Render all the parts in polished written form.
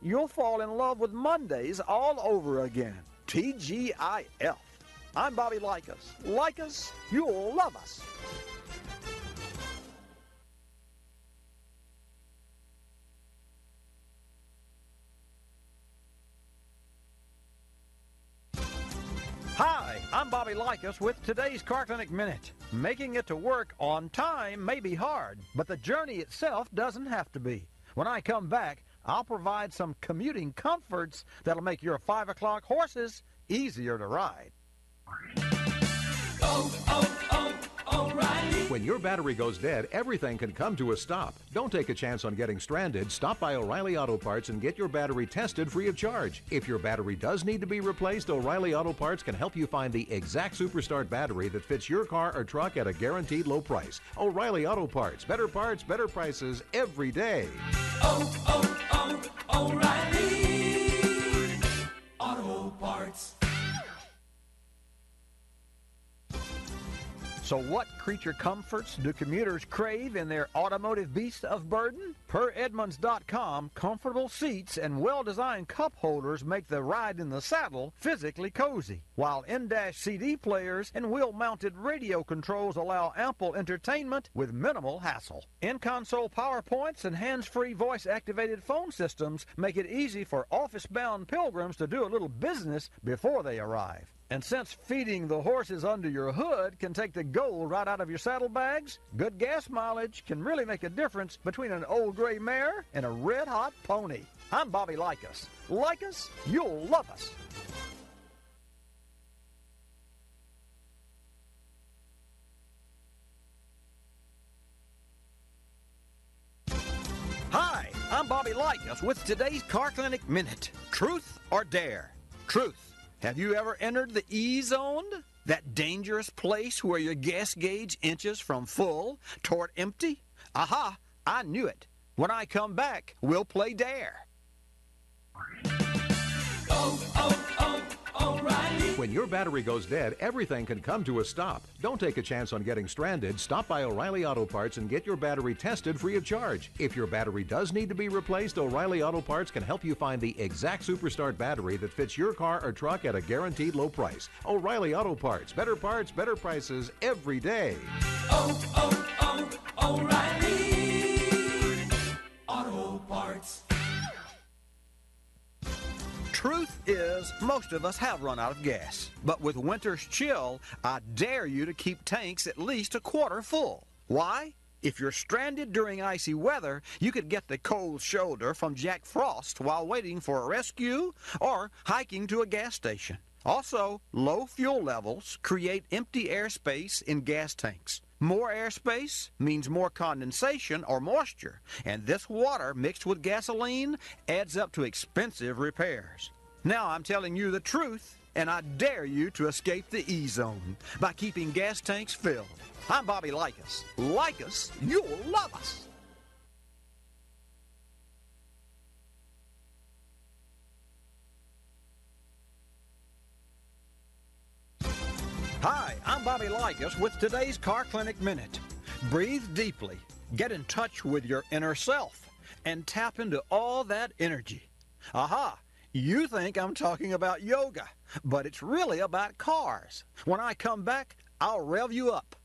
you'll fall in love with Mondays all over again. TGIF. I'm Bobby Likis. Likis, you'll love us. Hi, I'm Bobby Likis with today's Car Clinic Minute. Making it to work on time may be hard, but the journey itself doesn't have to be. When I come back, I'll provide some commuting comforts that'll make your 5 o'clock horses easier to ride. O'Reilly. When your battery goes dead, everything can come to a stop. Don't take a chance on getting stranded. Stop by O'Reilly Auto Parts and get your battery tested free of charge. If your battery does need to be replaced, O'Reilly Auto Parts can help you find the exact Superstart battery that fits your car or truck at a guaranteed low price. O'Reilly Auto Parts, better prices every day. O'Reilly Auto Parts. So what creature comforts do commuters crave in their automotive beast of burden? Per Edmunds.com, comfortable seats and well-designed cup holders make the ride in the saddle physically cozy, while in-dash CD players and wheel-mounted radio controls allow ample entertainment with minimal hassle. In-console PowerPoints and hands-free voice-activated phone systems make it easy for office-bound pilgrims to do a little business before they arrive. And since feeding the horses under your hood can take the gold right out of your saddlebags, good gas mileage can really make a difference between an old gray mare and a red-hot pony. I'm Bobby Likis. Likis, you'll love us. Hi, I'm Bobby Likis with today's Car Clinic Minute. Truth or dare? Truth. Have you ever entered the E-zone? That dangerous place where your gas gauge inches from full toward empty? Aha, I knew it. When I come back, we'll play dare. O'Reilly. When your battery goes dead, everything can come to a stop. Don't take a chance on getting stranded. Stop by O'Reilly Auto Parts and get your battery tested free of charge. If your battery does need to be replaced, O'Reilly Auto Parts can help you find the exact Superstart battery that fits your car or truck at a guaranteed low price. O'Reilly Auto Parts, better prices every day. O'Reilly Auto Parts. Truth is, most of us have run out of gas. But with winter's chill, I dare you to keep tanks at least a quarter full. Why? If you're stranded during icy weather, you could get the cold shoulder from Jack Frost while waiting for a rescue or hiking to a gas station. Also, low fuel levels create empty airspace in gas tanks. More airspace means more condensation or moisture, and this water mixed with gasoline adds up to expensive repairs. Now I'm telling you the truth, and I dare you to escape the E-zone by keeping gas tanks filled. I'm Bobby Likis. Likis, you'll love us. Hi, I'm Bobby Likis with today's Car Clinic Minute. Breathe deeply, get in touch with your inner self, and tap into all that energy. Aha! You think I'm talking about yoga, but it's really about cars. When I come back, I'll rev you up.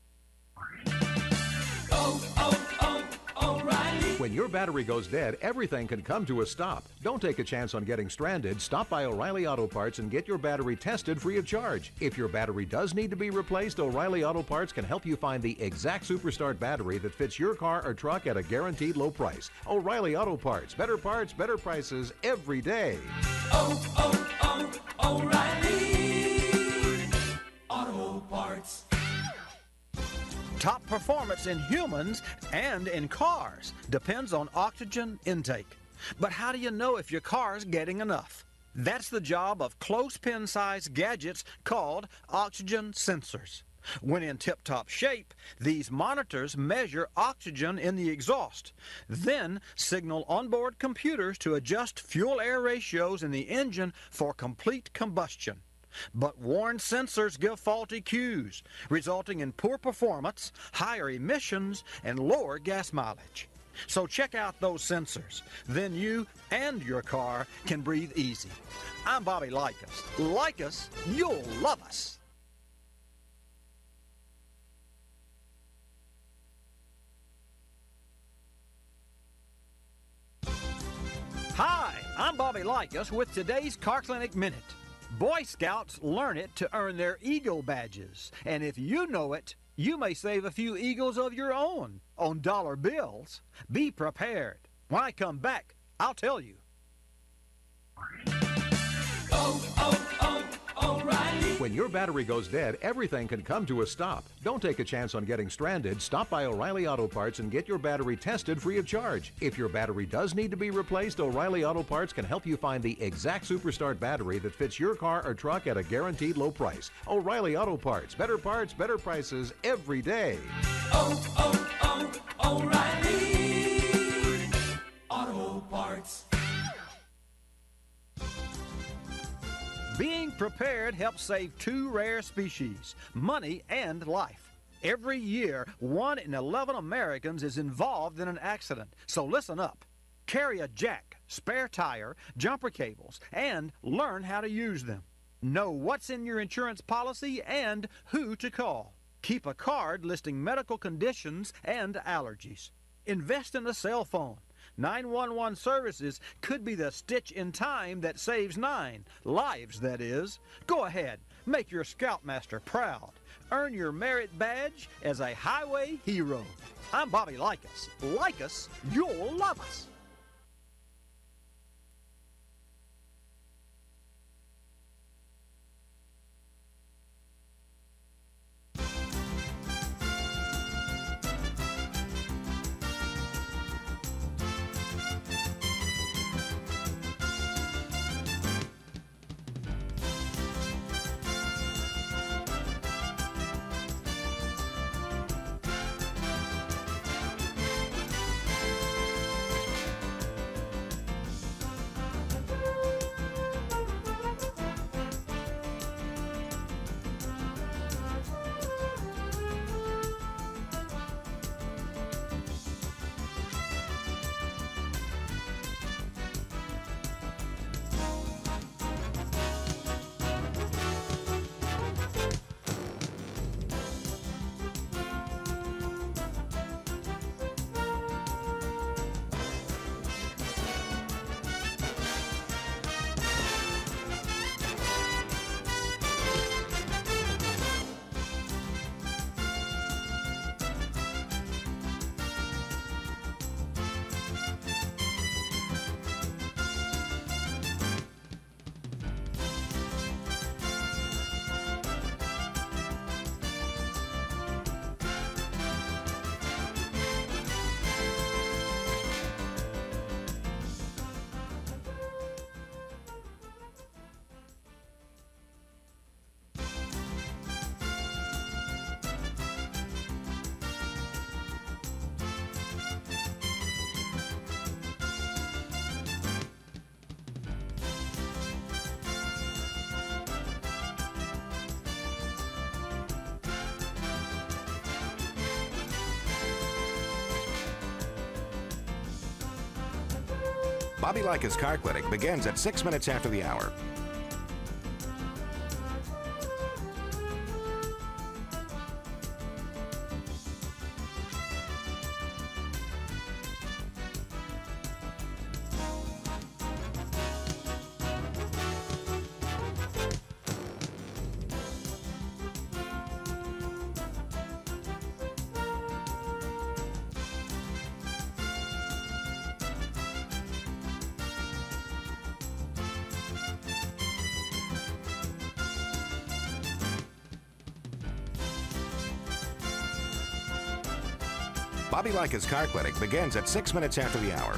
O'Reilly. When your battery goes dead, everything can come to a stop. Don't take a chance on getting stranded. Stop by O'Reilly Auto Parts and get your battery tested free of charge. If your battery does need to be replaced, O'Reilly Auto Parts can help you find the exact Superstart battery that fits your car or truck at a guaranteed low price. O'Reilly Auto Parts, better prices every day. O'Reilly Auto Parts. Top performance in humans and in cars depends on oxygen intake. But how do you know if your car's getting enough? That's the job of close-pin-sized gadgets called oxygen sensors. When in tip-top shape, these monitors measure oxygen in the exhaust, then signal onboard computers to adjust fuel-air ratios in the engine for complete combustion. But worn sensors give faulty cues, resulting in poor performance, higher emissions, and lower gas mileage. So check out those sensors. Then you and your car can breathe easy. I'm Bobby Likis. Like us, you'll love us. Hi, I'm Bobby Likis with today's Car Clinic Minute. Boy Scouts learn it to earn their Eagle badges. And if you know it, you may save a few Eagles of your own on dollar bills. Be prepared. When I come back, I'll tell you. O'Reilly. When your battery goes dead, everything can come to a stop. Don't take a chance on getting stranded. Stop by O'Reilly Auto Parts and get your battery tested free of charge. If your battery does need to be replaced, O'Reilly Auto Parts can help you find the exact Superstart battery that fits your car or truck at a guaranteed low price. O'Reilly Auto Parts. Better parts, better prices every day. O'Reilly Auto Parts. Being prepared helps save two rare species, money and life. Every year, 1 in 11 Americans is involved in an accident. So listen up. Carry a jack, spare tire, jumper cables, and learn how to use them. Know what's in your insurance policy and who to call. Keep a card listing medical conditions and allergies. Invest in a cell phone. 911 services could be the stitch in time that saves 9 lives, that is. Go ahead, make your Scoutmaster proud. Earn your merit badge as a highway hero. I'm Bobby Likis. Like us, you'll love us. Bobby Likis Car Clinic begins at 6 minutes after the hour. Bobby Likis Car Clinic begins at 6 minutes after the hour.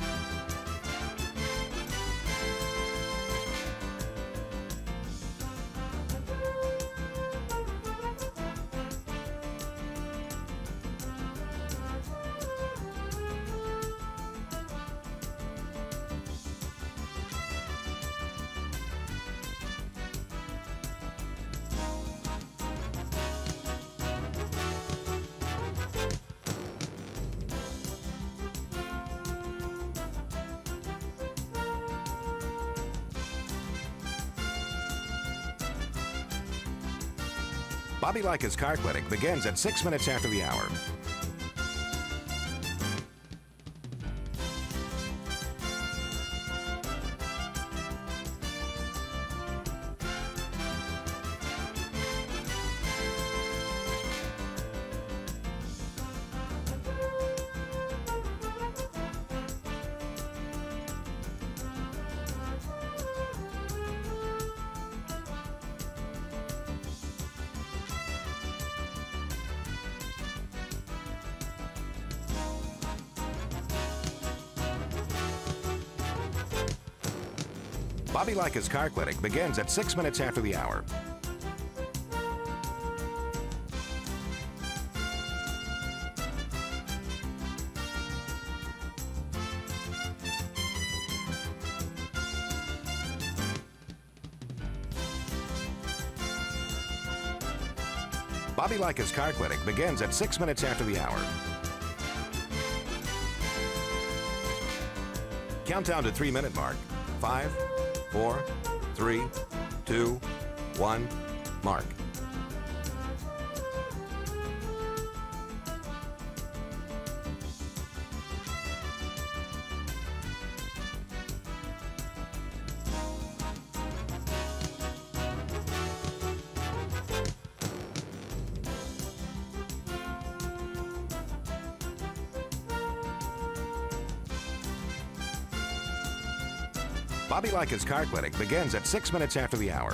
Bobby Likis Car Clinic begins at 6 minutes after the hour. Bobby Likis Car Clinic begins at 6 minutes after the hour. Bobby Likis Car Clinic begins at 6 minutes after the hour. Countdown to 3-minute mark. 5, 4, 3, 2, 1, mark. Bobby Likis Car Clinic begins at 6 minutes after the hour.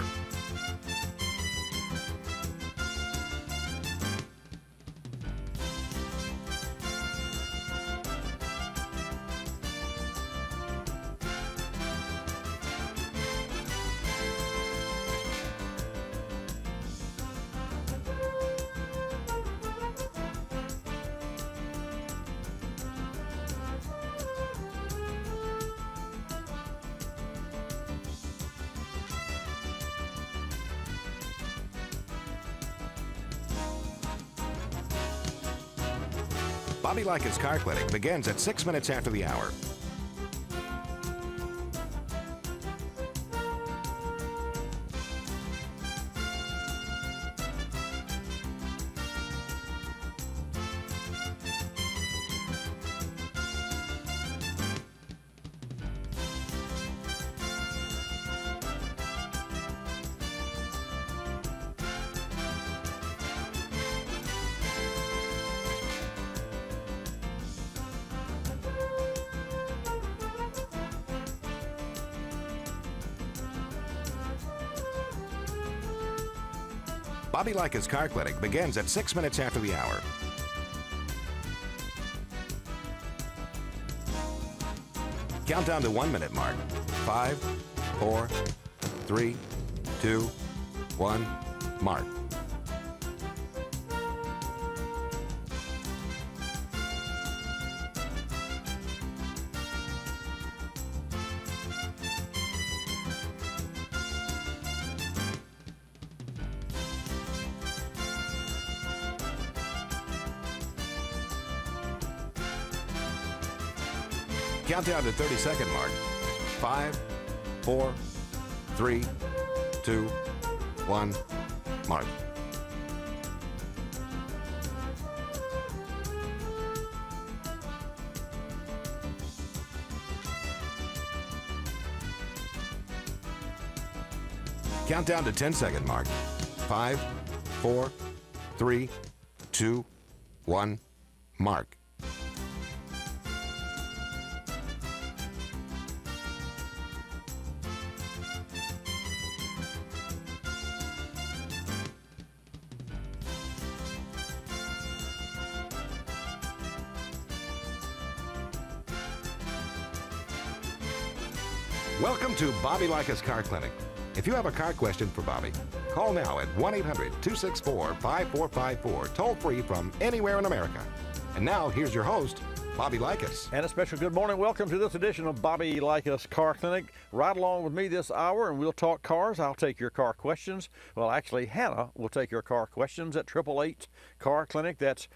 Bobby Likis Car Clinic begins at 6 minutes after the hour. Bobby Likis Car Clinic begins at 6 minutes after the hour. Countdown to 1-minute mark. 5, 4, 3, 2, 1, mark. Countdown to 30-second mark. 5, 4, 3, 2, 1, mark. Countdown to 10-second mark. 5, 4, 3, 2, 1, mark. Welcome to Bobby Likis Car Clinic. If you have a car question for Bobby, call now at 1-800-264-5454, toll free from anywhere in America. And now, here's your host, Bobby Likis. And a special good morning. Welcome to this edition of Bobby Likis Car Clinic. Right along with me this hour, and we'll talk cars. I'll take your car questions. Well, actually, Hannah will take your car questions at 888 Car Clinic. That's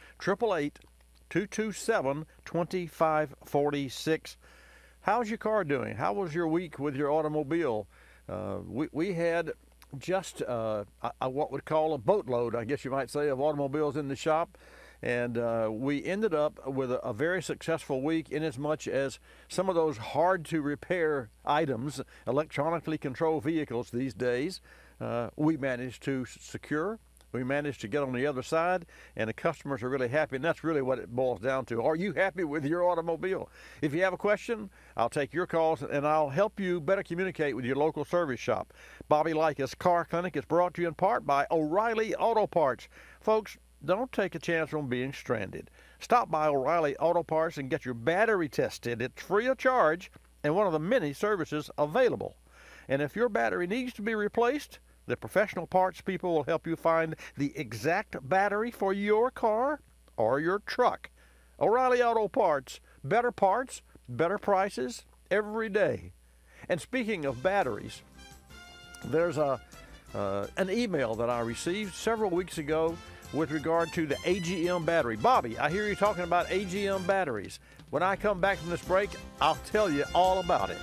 888-227-2546. How's your car doing? How was your week with your automobile? We had just what we'd call a boatload, I guess you might say, of automobiles in the shop. And we ended up with a very successful week, in as much as some of those hard-to-repair items, electronically controlled vehicles these days, we managed to secure. We managed to get on the other side, and the customers are really happy, and that's really what it boils down to. Are you happy with your automobile? If you have a question, I'll take your calls, and I'll help you better communicate with your local service shop. Bobby Likis Car Clinic is brought to you in part by O'Reilly Auto Parts. Folks, don't take a chance on being stranded. Stop by O'Reilly Auto Parts and get your battery tested. It's free of charge and one of the many services available. And if your battery needs to be replaced, the professional parts people will help you find the exact battery for your car or your truck. O'Reilly Auto Parts, better prices every day. And speaking of batteries, there's an email that I received several weeks ago with regard to the Agm battery. Bobby, I hear you talking about Agm batteries. When I come back from this break, I'll tell you all about it.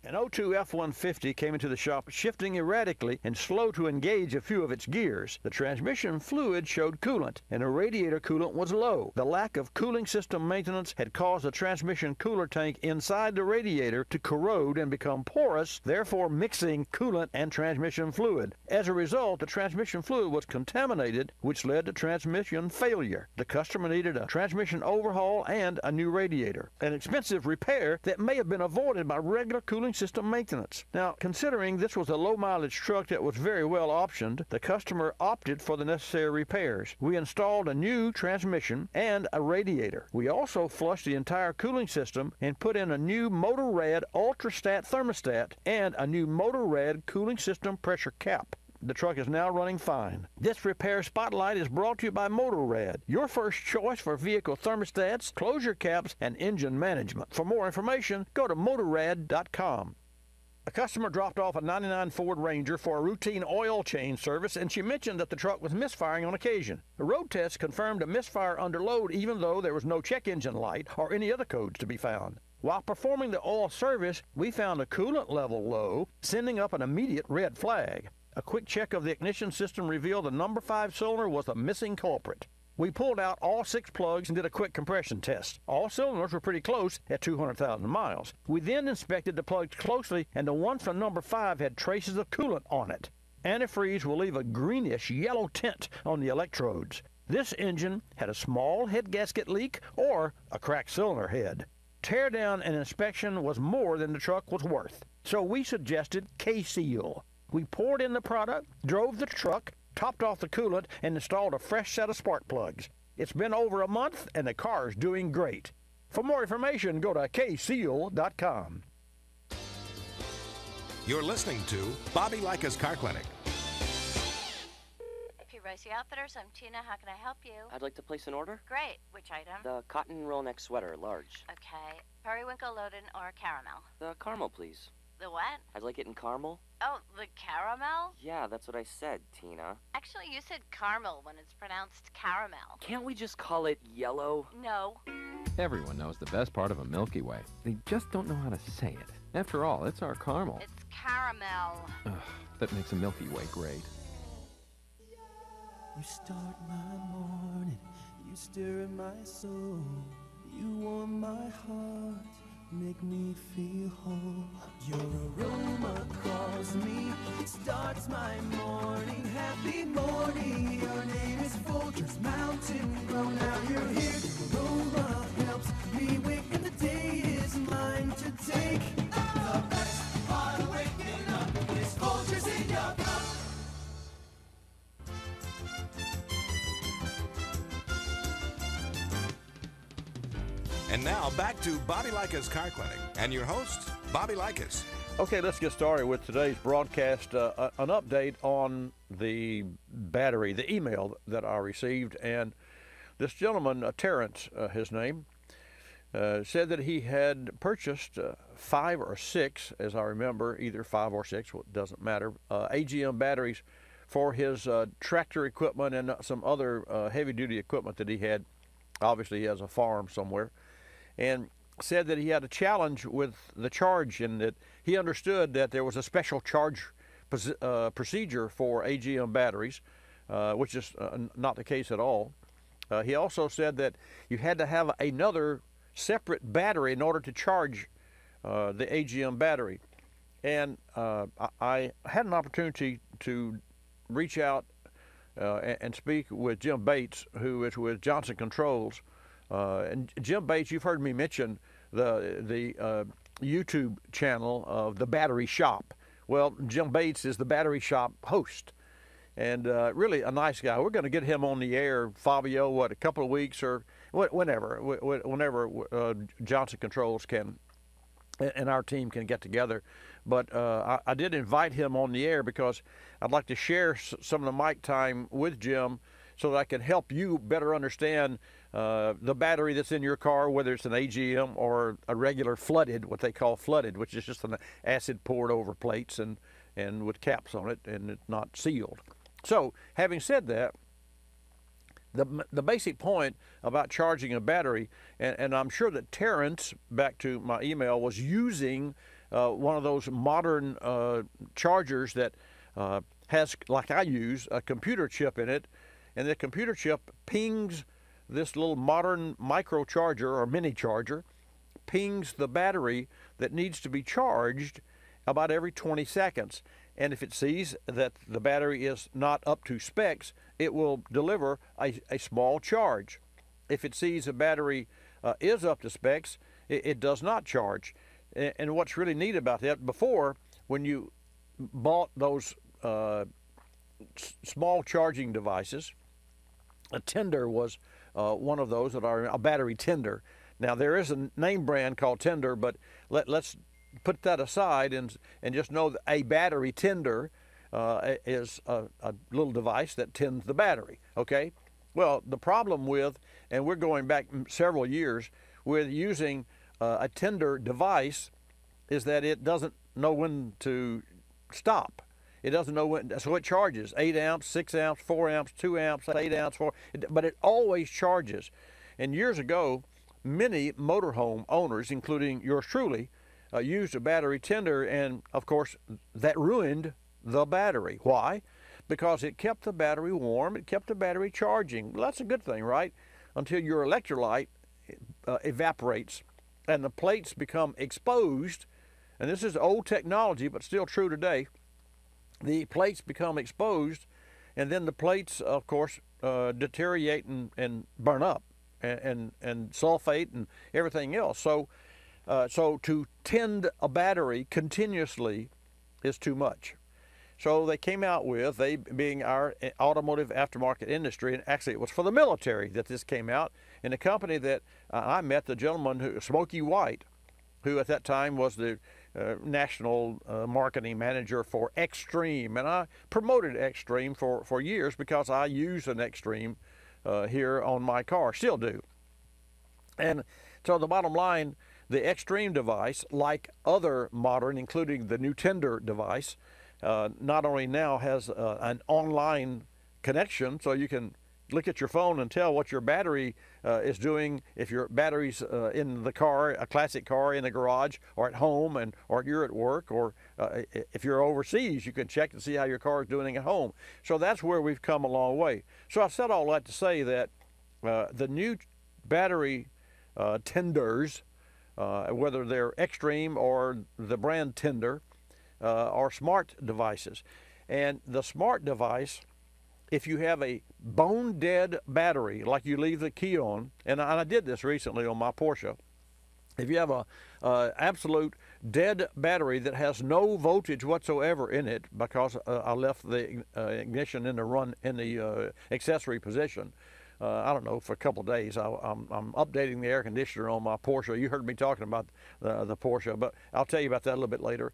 An 02 F-150 came into the shop shifting erratically and slow to engage a few of its gears. The transmission fluid showed coolant, and the radiator coolant was low. The lack of cooling system maintenance had caused the transmission cooler tank inside the radiator to corrode and become porous, therefore mixing coolant and transmission fluid. As a result, the transmission fluid was contaminated, which led to transmission failure. The customer needed a transmission overhaul and a new radiator, an expensive repair that may have been avoided by regular cooling system maintenance. Now, considering this was a low-mileage truck that was very well optioned, the customer opted for the necessary repairs. We installed a new transmission and a radiator. We also flushed the entire cooling system and put in a new Motorrad Ultrastat thermostat and a new Motorrad cooling system pressure cap. The truck is now running fine. This repair spotlight is brought to you by Motorrad, your first choice for vehicle thermostats, closure caps, and engine management. For more information, go to motorrad.com. A customer dropped off a '99 Ford Ranger for a routine oil change service, and she mentioned that the truck was misfiring on occasion. The road test confirmed a misfire under load, even though there was no check engine light or any other codes to be found. While performing the oil service, we found a coolant level low, sending up an immediate red flag. A quick check of the ignition system revealed the number 5 cylinder was a missing culprit. We pulled out all 6 plugs and did a quick compression test. All cylinders were pretty close at 200,000 miles. We then inspected the plugs closely, and the one from number 5 had traces of coolant on it. Antifreeze will leave a greenish yellow tint on the electrodes. This engine had a small head gasket leak or a cracked cylinder head. Tear down and inspection was more than the truck was worth. So we suggested K-Seal. We poured in the product, drove the truck, topped off the coolant, and installed a fresh set of spark plugs. It's been over a month, and the car's doing great. For more information, go to kseal.com. You're listening to Bobby Likis Car Clinic. Ricey Outfitters, I'm Tina. How can I help you? I'd like to place an order. Great. Which item? The cotton roll neck sweater, large. Okay. Periwinkle, Loden, or caramel? The caramel, please. The what? I'd like it in caramel. Oh, the caramel? Yeah, that's what I said, Tina. Actually, you said caramel when it's pronounced caramel. Can't we just call it yellow? No. Everyone knows the best part of a Milky Way. They just don't know how to say it. After all, it's our caramel. It's caramel. Ugh, that makes a Milky Way great. You start my morning, you stir in my soul, you warm my heart, make me feel whole. Your aroma calls me, it starts my morning. Happy morning, your name is Folgers Mountain Grow. Now you're here, your aroma helps me wake, and the day is mine to take. The best part of waking up is Folgers in your cup. And now back to Bobby Likis Car Clinic and your host, Bobby Likis. Okay, let's get started with today's broadcast. An update on the battery, the email that I received. And this gentleman, Terrence, his name, said that he had purchased 5 or 6, as I remember, either 5 or 6, well, it doesn't matter, Agm batteries for his tractor equipment and some other heavy-duty equipment that he had. Obviously, he has a farm somewhere. And said that he had a challenge with the charge, and that he understood that there was a special charge procedure for AGM batteries, which is not the case at all. He also said that you had to have another separate battery in order to charge the AGM battery. And I had an opportunity to reach out and speak with Jim Bates, who is with Johnson Controls. And Jim Bates, you've heard me mention the YouTube channel of the Battery Shop. Well, Jim Bates is the Battery Shop host, and really a nice guy. We're going to get him on the air, Fabio, a couple of weeks or whenever Johnson Controls can and our team can get together. But I did invite him on the air because I'd like to share some of the mic time with Jim so that I can help you better understand the battery that's in your car, whether it's an AGM or a regular flooded, what they call flooded, which is just an acid poured over plates and with caps on it, and it's not sealed. So, having said that, the basic point about charging a battery, and I'm sure that Terrence, back to my email, was using one of those modern chargers that has, like I use, a computer chip in it, and the computer chip pings this little modern micro charger or mini charger, pings the battery that needs to be charged about every 20 seconds. And if it sees that the battery is not up to specs, it will deliver a small charge. If it sees the battery is up to specs, it does not charge. And what's really neat about that, before, when you bought those small charging devices, a Tender was one of those that are a battery tender. Now, there is a name brand called Tender, but let's put that aside and just know that a battery tender is a little device that tends the battery, okay? Well, the problem with, and we're going back several years, with using a tender device is that it doesn't know when to stop. It doesn't know when, so it charges 8 ounce, 6 ounce, 4 ounce, 2 ounce, 8 ounce, but it always charges. And years ago, many motorhome owners, including yours truly, used a battery tender, and of course that ruined the battery. Why? Because it kept the battery warm, it kept the battery charging. Well, that's a good thing, right? Until your electrolyte evaporates and the plates become exposed, and this is old technology but still true today. The plates become exposed, and then the plates, of course, deteriorate and burn up, and sulfate and everything else. So to tend a battery continuously is too much. So they came out with, they being our automotive aftermarket industry, and actually it was for the military that this came out, and a company that I met, the gentleman, Smokey White, who at that time was the national marketing manager for Extreme, and I promoted Extreme for years because I use an Extreme here on my car, still do. And so the bottom line, the Extreme device, like other modern, including the new Tender device, not only now has an online connection, so you can look at your phone and tell what your battery is doing, if your battery's in the car, a classic car, in the garage, or at home, or you're at work, or if you're overseas, you can check and see how your car is doing at home. So that's where we've come a long way. So I said all that to say that the new battery tenders, whether they're Extreme or the brand Tender, are smart devices. And the smart device, if you have a bone-dead battery, like you leave the key on, and I did this recently on my Porsche, if you have a absolute dead battery that has no voltage whatsoever in it, because I left the ignition in the accessory position, I don't know, for a couple of days. I'm updating the air conditioner on my Porsche. You heard me talking about the Porsche, but I'll tell you about that a little bit later.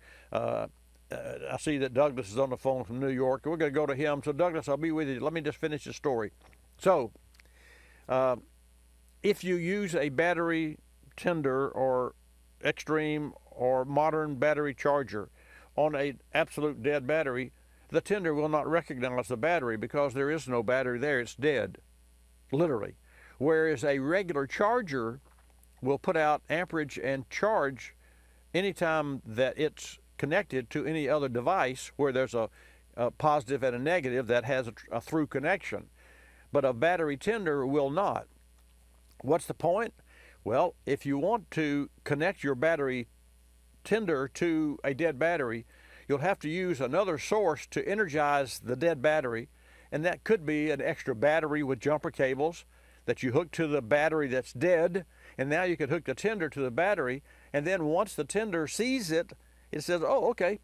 I see that Douglas is on the phone from New York. We're going to go to him. So Douglas, I'll be with you. Let me just finish the story. So if you use a battery tender or Extreme or modern battery charger on an absolute dead battery, the tender will not recognize the battery because there is no battery there. It's dead, literally. Whereas a regular charger will put out amperage and charge anytime that it's connected to any other device where there's a positive and a negative that has a through connection. But a battery tender will not. What's the point? Well, if you want to connect your battery tender to a dead battery, you'll have to use another source to energize the dead battery, and that could be an extra battery with jumper cables that you hook to the battery that's dead, and now you could hook the tender to the battery, and then once the tender sees it, it says, oh, okay,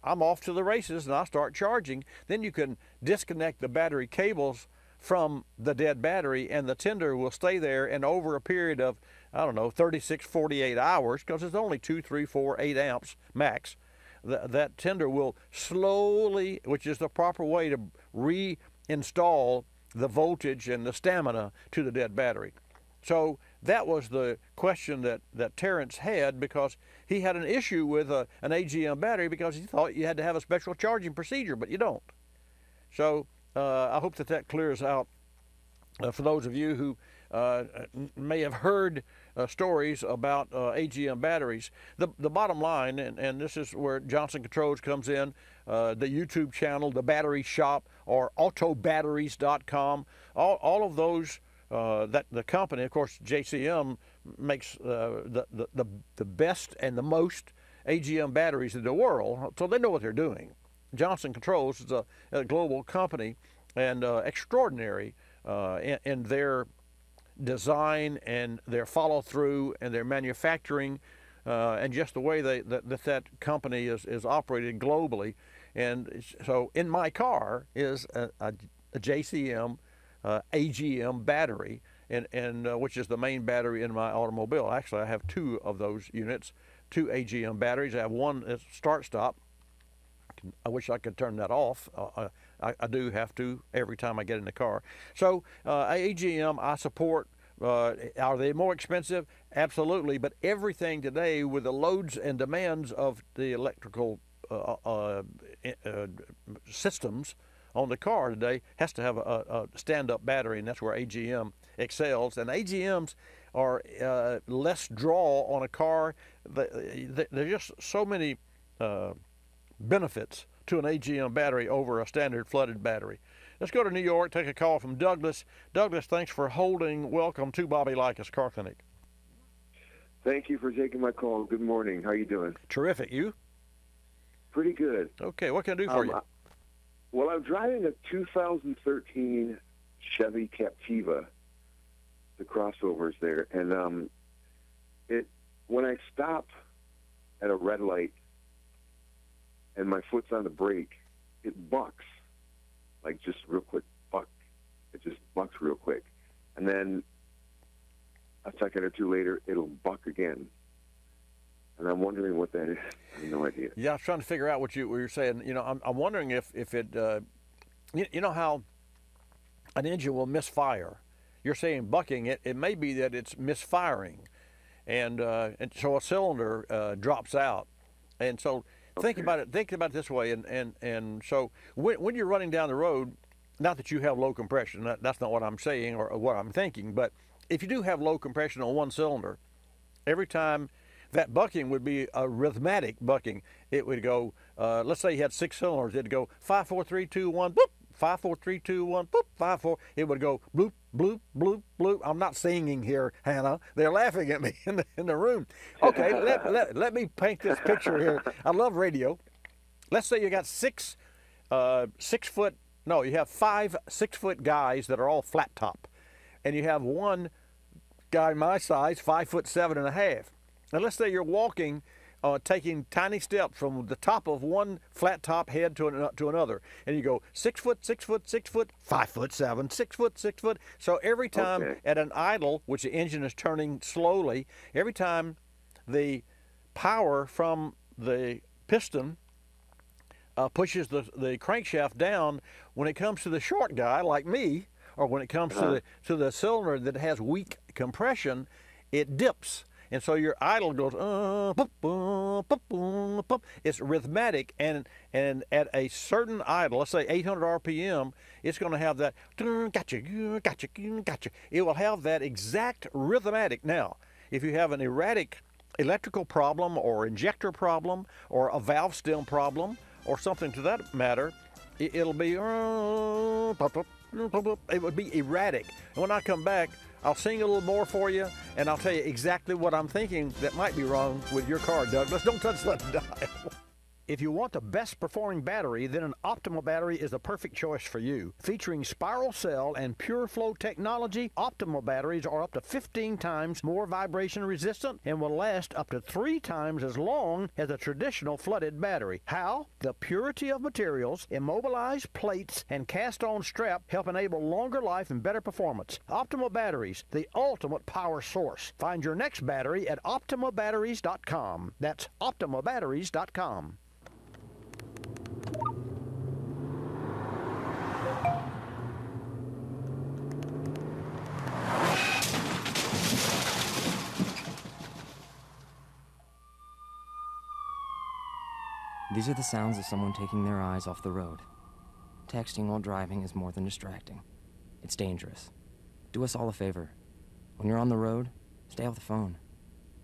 I'm off to the races, and I start charging. Then you can disconnect the battery cables from the dead battery, and the tender will stay there, and over a period of, I don't know, 36, 48 hours, because it's only 2, 3, 4, 8 amps max, that tender will slowly, which is the proper way to reinstall the voltage and the stamina to the dead battery. So that was the question that Terrence had, because he had an issue with an AGM battery because he thought you had to have a special charging procedure, but you don't. So I hope that clears out for those of you who may have heard stories about AGM batteries. The bottom line, and this is where Johnson Controls comes in, the YouTube channel, the battery shop, or autobatteries.com, all of those, that the company, of course, JCM makes the best and the most AGM batteries in the world, so they know what they're doing. Johnson Controls is a global company and extraordinary in their design and their follow-through and their manufacturing and just the way that company is operated globally. And so in my car is a JCM AGM battery, and which is the main battery in my automobile. Actually, I have 2 of those units, 2 AGM batteries. I have one that's start-stop. I wish I could turn that off. I do have to every time I get in the car. So AGM I support. Are they more expensive? Absolutely. But everything today with the loads and demands of the electrical systems on the car today has to have a stand-up battery, and that's where AGM excels. And AGMs are less draw on a car. There's just so many benefits to an AGM battery over a standard flooded battery. Let's go to New York, take a call from Douglas. Douglas, thanks for holding. Welcome to Bobby Likis Car Clinic. Thank you for taking my call. Good morning. How you doing? Terrific. You? Pretty good. Okay, what can I do for you? Well, I'm driving a 2013 Chevy Captiva. The crossover's there, and when I stop at a red light and my foot's on the brake, it bucks, like just real quick buck. It just bucks real quick, and then a second or two later, it'll buck again. And I'm wondering what that is. I have no idea. Yeah, I was trying to figure out what you're saying. You know, I'm wondering if it, you know how an engine will misfire. You're saying bucking. It may be that it's misfiring, and so a cylinder drops out. And so think about it this way. And so when you're running down the road, not that you have low compression. That's not what I'm saying or what I'm thinking. But if you do have low compression on one cylinder, every time that bucking would be a rhythmic bucking. It would go, let's say you had 6 cylinders, it'd go 5, 4, 3, 2, 1, boop, 5, 4, 3, 2, 1, boop, 5, 4. It would go bloop, bloop, bloop, bloop. I'm not singing here, Hannah. They're laughing at me in the room. Okay, let me paint this picture here. I love radio. Let's say you got 5 6-foot guys that are all flat top. And you have one guy my size, 5'7.5". Now let's say you're walking, taking tiny steps from the top of one flat top head to another, and you go 6 foot, 6 foot, 6 foot, 5'7", 6 foot, 6 foot. So every time at an idle, which the engine is turning slowly, every time the power from the piston pushes the crankshaft down, when it comes to the short guy like me, or when it comes to the cylinder that has weak compression, it dips. And so your idle goes, it's rhythmic, and at a certain idle, let's say 800 RPM, it's going to have that, gotcha, gotcha, gotcha. It will have that exact rhythmic. Now, if you have an erratic electrical problem or injector problem or a valve stem problem or something to that matter, it'll be, it would be erratic. And when I come back, I'll sing a little more for you, and I'll tell you exactly what I'm thinking that might be wrong with your car, Douglas. Don't touch that dial. If you want the best performing battery, then an Optimal battery is the perfect choice for you. Featuring spiral cell and pure flow technology, Optimal batteries are up to 15 times more vibration resistant and will last up to 3 times as long as a traditional flooded battery. How? The purity of materials, immobilized plates, and cast-on strap help enable longer life and better performance. Optimal batteries, the ultimate power source. Find your next battery at OptimalBatteries.com. That's OptimalBatteries.com. These are the sounds of someone taking their eyes off the road. Texting while driving is more than distracting. It's dangerous. Do us all a favor. When you're on the road, stay off the phone.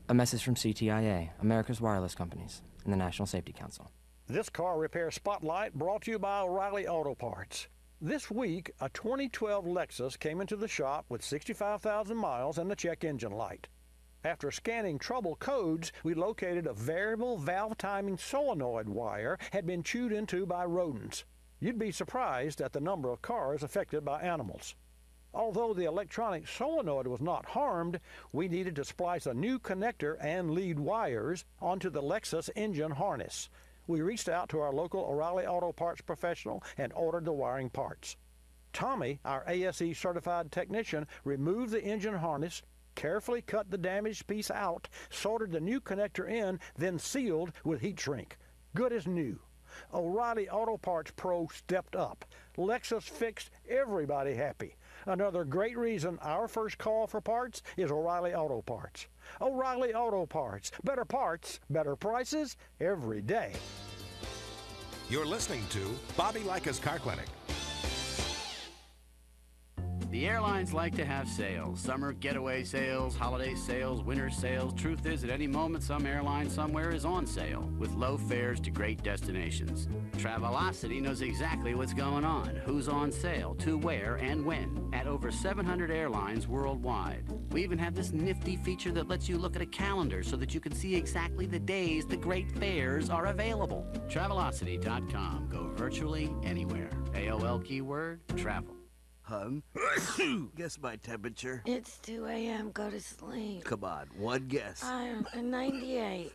A message from CTIA, America's wireless companies, and the National Safety Council. This car repair spotlight brought to you by O'Reilly Auto Parts. This week, a 2012 Lexus came into the shop with 65,000 miles and the check engine light. After scanning trouble codes, we located a variable valve timing solenoid wire had been chewed into by rodents. You'd be surprised at the number of cars affected by animals. Although the electronic solenoid was not harmed, we needed to splice a new connector and lead wires onto the Lexus engine harness. We reached out to our local O'Reilly Auto Parts professional and ordered the wiring parts. Tommy, our ASE certified technician, removed the engine harness, carefully cut the damaged piece out, soldered the new connector in, then sealed with heat shrink. Good as new. O'Reilly Auto Parts Pro stepped up. Lexus fixed, everybody happy. Another great reason our first call for parts is O'Reilly Auto Parts. O'Reilly Auto Parts. Better parts, better prices, every day. You're listening to Bobby Likis Car Clinic. The airlines like to have sales. Summer getaway sales, holiday sales, winter sales. Truth is, at any moment, some airline somewhere is on sale with low fares to great destinations. Travelocity knows exactly what's going on, who's on sale, to where, and when, at over 700 airlines worldwide. We even have this nifty feature that lets you look at a calendar so that you can see exactly the days the great fares are available. Travelocity.com. Go virtually anywhere. AOL keyword, travel. Hun, guess my temperature. It's 2 a.m. Go to sleep. Come on, one guess. I'm 98.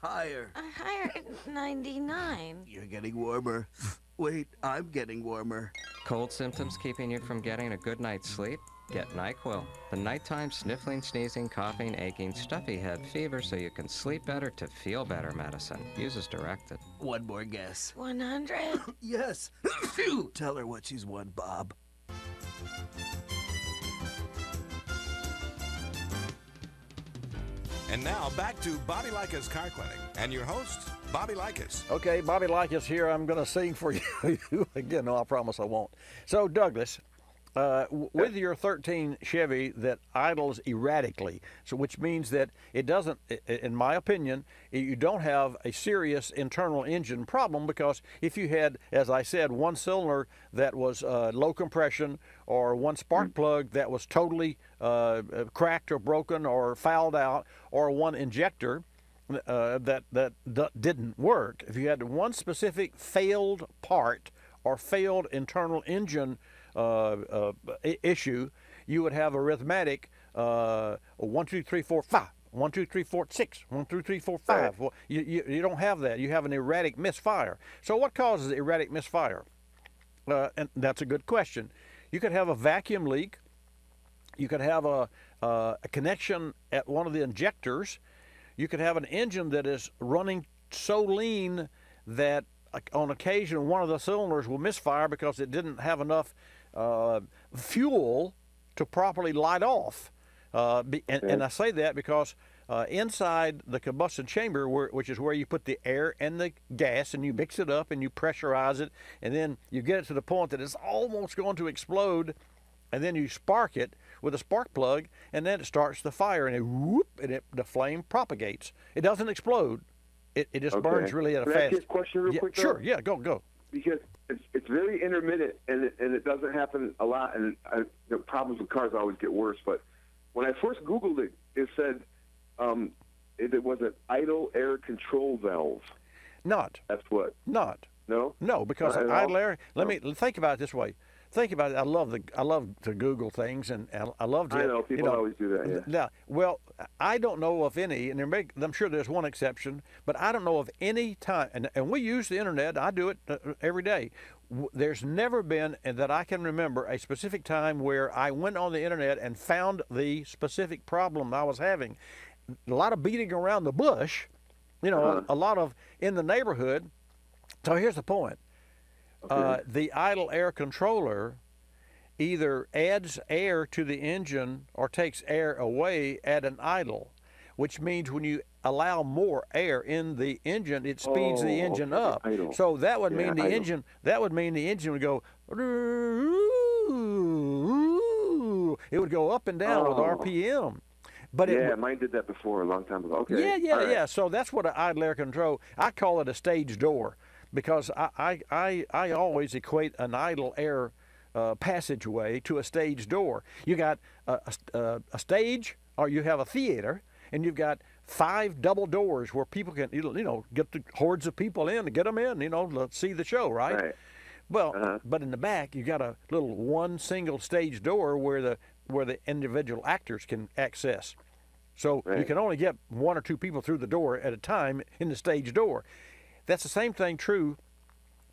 Higher. Higher, 99. You're getting warmer. Wait, I'm getting warmer. Cold symptoms keeping you from getting a good night's sleep? Get NyQuil, the nighttime sniffling, sneezing, coughing, aching, stuffy head, fever so you can sleep better to feel better medicine. Use as directed. One more guess. 100? Yes. Tell her what she's won, Bob. And now back to Bobby Likis Car Clinic and your host, Bobby Likis. Okay, Bobby Likis here. I'm going to sing for you again. No, I promise I won't. So, Douglas, with your 13 Chevy that idles erratically, so which means that it doesn't, in my opinion, you don't have a serious internal engine problem, because if you had, as I said, one cylinder that was low compression, or one spark plug that was totally cracked or broken or fouled out, or one injector that didn't work, if you had one specific failed part or failed internal engine issue, you would have arithmetic 1, 2, 3, 4, 5. 1, 2, 3, 4, 6. 1, 2, 3, 4, 5. Well, you don't have that. You have an erratic misfire. So what causes erratic misfire? And that's a good question. You could have a vacuum leak. You could have a connection at one of the injectors. You could have an engine that is running so lean that on occasion one of the cylinders will misfire because it didn't have enough fuel to properly light off. And I say that because inside the combustion chamber, which is where you put the air and the gas, and you mix it up and you pressurize it, and then you get it to the point that it's almost going to explode, and then you spark it. with a spark plug, and then it starts the fire, and the flame propagates. It doesn't explode. It just burns really at a Can I fast. ask you a question real quick, though? Sure. Yeah. Go. Because it's very intermittent, and it doesn't happen a lot, and the problems with cars always get worse. But when I first Googled it, it said it was an idle air control valve. Not. That's what. Not. No. No, because idle air. Let me think about it this way. Think about it. I love to Google things, and I love to. I know people always do that. Yeah. Now, well, I don't know of any, and I'm sure there's one exception, but I don't know of any time, and we use the internet. I do it every day. There's never been, and that I can remember, a specific time where I went on the internet and found the specific problem I was having. A lot of beating around the bush, a lot of in the neighborhood. So here's the point. Okay. The idle air controller either adds air to the engine or takes air away at an idle, which means when you allow more air in the engine, it speeds the engine up. Idle. So that would mean the idle. engine. That would mean the engine would go. It would go up and down with RPM. But mine did that before a long time ago. Okay. Yeah. So that's what an idle air control. I call it a stage door, because I always equate an idle air passageway to a stage door. You got a stage, or you have a theater, and you've got 5 double doors where people can get the hordes of people in, to get them in, to see the show, right? Well, but in the back you got a little one single stage door where the individual actors can access. So you can only get 1 or 2 people through the door at a time in the stage door. That's the same thing true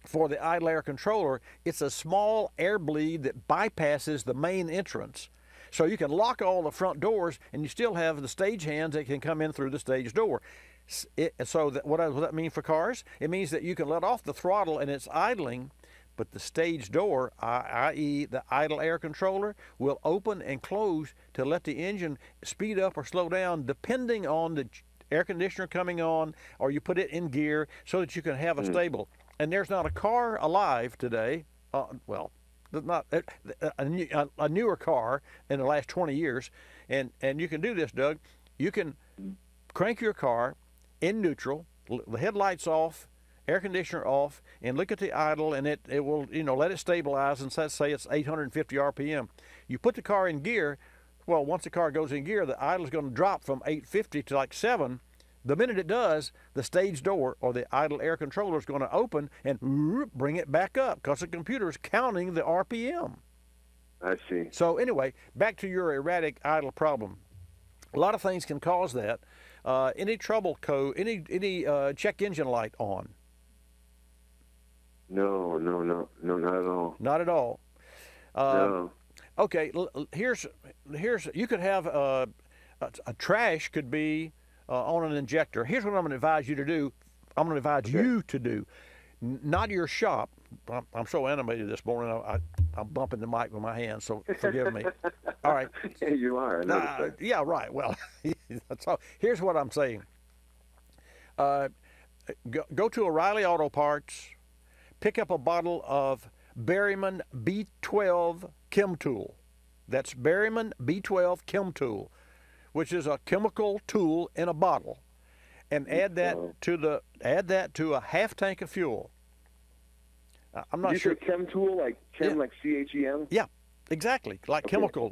for the idle air controller. It's a small air bleed that bypasses the main entrance. So you can lock all the front doors, and you still have the stage hands that can come in through the stage door. What does that mean for cars? It means that you can let off the throttle and it's idling, but the stage door, i.e. the idle air controller, will open and close to let the engine speed up or slow down depending on the air conditioner coming on, or you put it in gear so that you can have a stable. And there's not a car alive today, not a newer car in the last 20 years, and you can do this, Doug. You can crank your car in neutral, the headlights off, air conditioner off, and look at the idle, and it will let it stabilize, and say it's 850 RPM. You put the car in gear. Well, once the car goes in gear, the idle is going to drop from 850 to like 7. The minute it does, the stage door or the idle air controller is going to open and bring it back up, because the computer is counting the RPM. I see. So anyway, back to your erratic idle problem. A lot of things can cause that. Any trouble code, any check engine light on? No, not at all. Not at all. No. Okay, here's you could have a trash could be on an injector. Here's what I'm going to advise you to do. I'm going to advise you to do, not your shop. I'm so animated this morning. I'm bumping the mic with my hands, so forgive me. All right. Yeah, you are. Yeah, right. Well, so here's what I'm saying. Go to O'Reilly Auto Parts, pick up a bottle of Berryman B12 Chem Tool. That's Berryman B12 Chem Tool, which is a chemical tool in a bottle, and add that to a half tank of fuel. I'm not sure. You say chem tool, like chem, like CHEM? Yeah, exactly, like chemical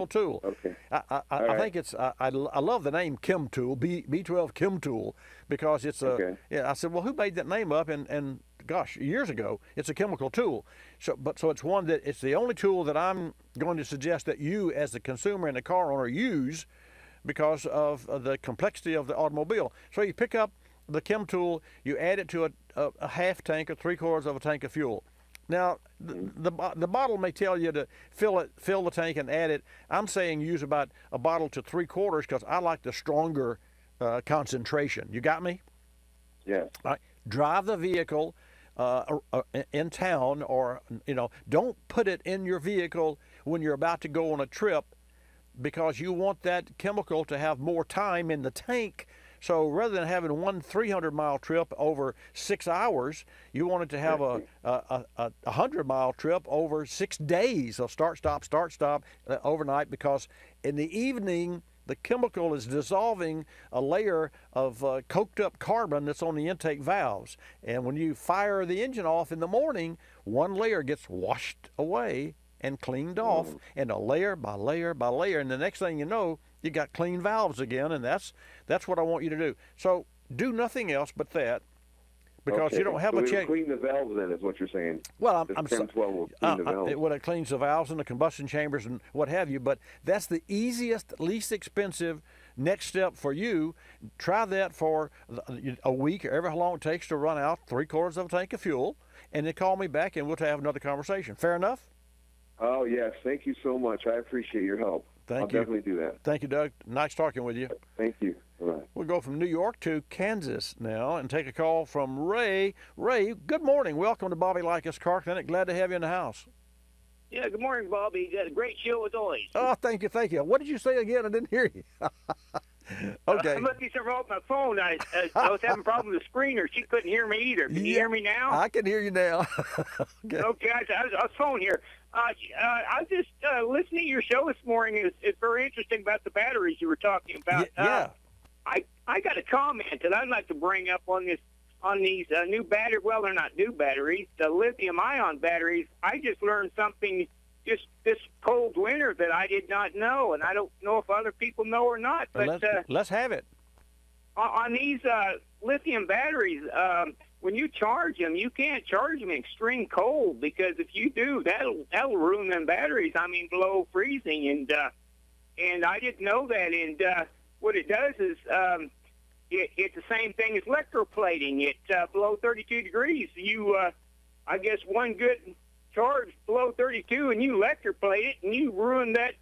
tool. Okay. I think it's. I love the name Chem Tool, B12 Chem Tool, because it's a. Yeah, I said, well, who made that name up? And gosh, years ago, it's a chemical tool. So it's one that it's the only tool that I'm going to suggest that you, as the consumer and the car owner, use, because of the complexity of the automobile. So you pick up the chem tool, you add it to a half tank or 3/4 of a tank of fuel. Now, the bottle may tell you to fill the tank and add it. I'm saying use about a bottle to 3/4, because I like the stronger concentration. You got me? Yeah. All right. Drive the vehicle in town, or don't put it in your vehicle when you're about to go on a trip, because you want that chemical to have more time in the tank So rather than having one 300-mile trip over 6 hours, you wanted to have a 100-mile trip over 6 days. So start, stop, overnight, because in the evening, the chemical is dissolving a layer of coked up carbon that's on the intake valves. And when you fire the engine off in the morning, one layer gets washed away and cleaned off, and a layer by layer by layer. And the next thing you know, you got clean valves again, and that's what I want you to do. So do nothing else but that, because you don't have a check. Clean the valves, then, is what you're saying. Well, I'm clean the valves. It cleans the valves and the combustion chambers and what have you. But that's the easiest, least expensive next step for you. Try that for a week, or ever how long it takes to run out 3/4 of a tank of fuel, and then call me back, and we'll have another conversation. Fair enough? Oh, yes. Thank you so much. I appreciate your help. I'll definitely do that. Thank you, Doug. Nice talking with you. Thank you. Bye-bye. We'll go from New York to Kansas now and take a call from Ray. Ray, good morning. Welcome to Bobby Likis Car Clinic. Glad to have you in the house. Yeah, good morning, Bobby. You got a great show as always. Oh, thank you, thank you. What did you say again? I didn't hear you. Okay. I must be something wrong with my phone. I was having a problem with the screen, or she couldn't hear me either. Can you hear me now? I can hear you now. Okay, I was phone here. I was just listening to your show this morning. It's very interesting about the batteries you were talking about. Yeah. I got a comment that I'd like to bring up on these new batteries. Well, they're not new batteries. The lithium-ion batteries. I just learned something just this cold winter that I did not know, and I don't know if other people know or not. But let's have it. On these lithium batteries, when you charge them, you can't charge them in extreme cold, because if you do, that'll ruin them batteries. I mean, below freezing, and I didn't know that. And what it does is it's the same thing as electroplating. It below 32 degrees. You, I guess, one good charge below 32, and you electroplate it, and you ruin that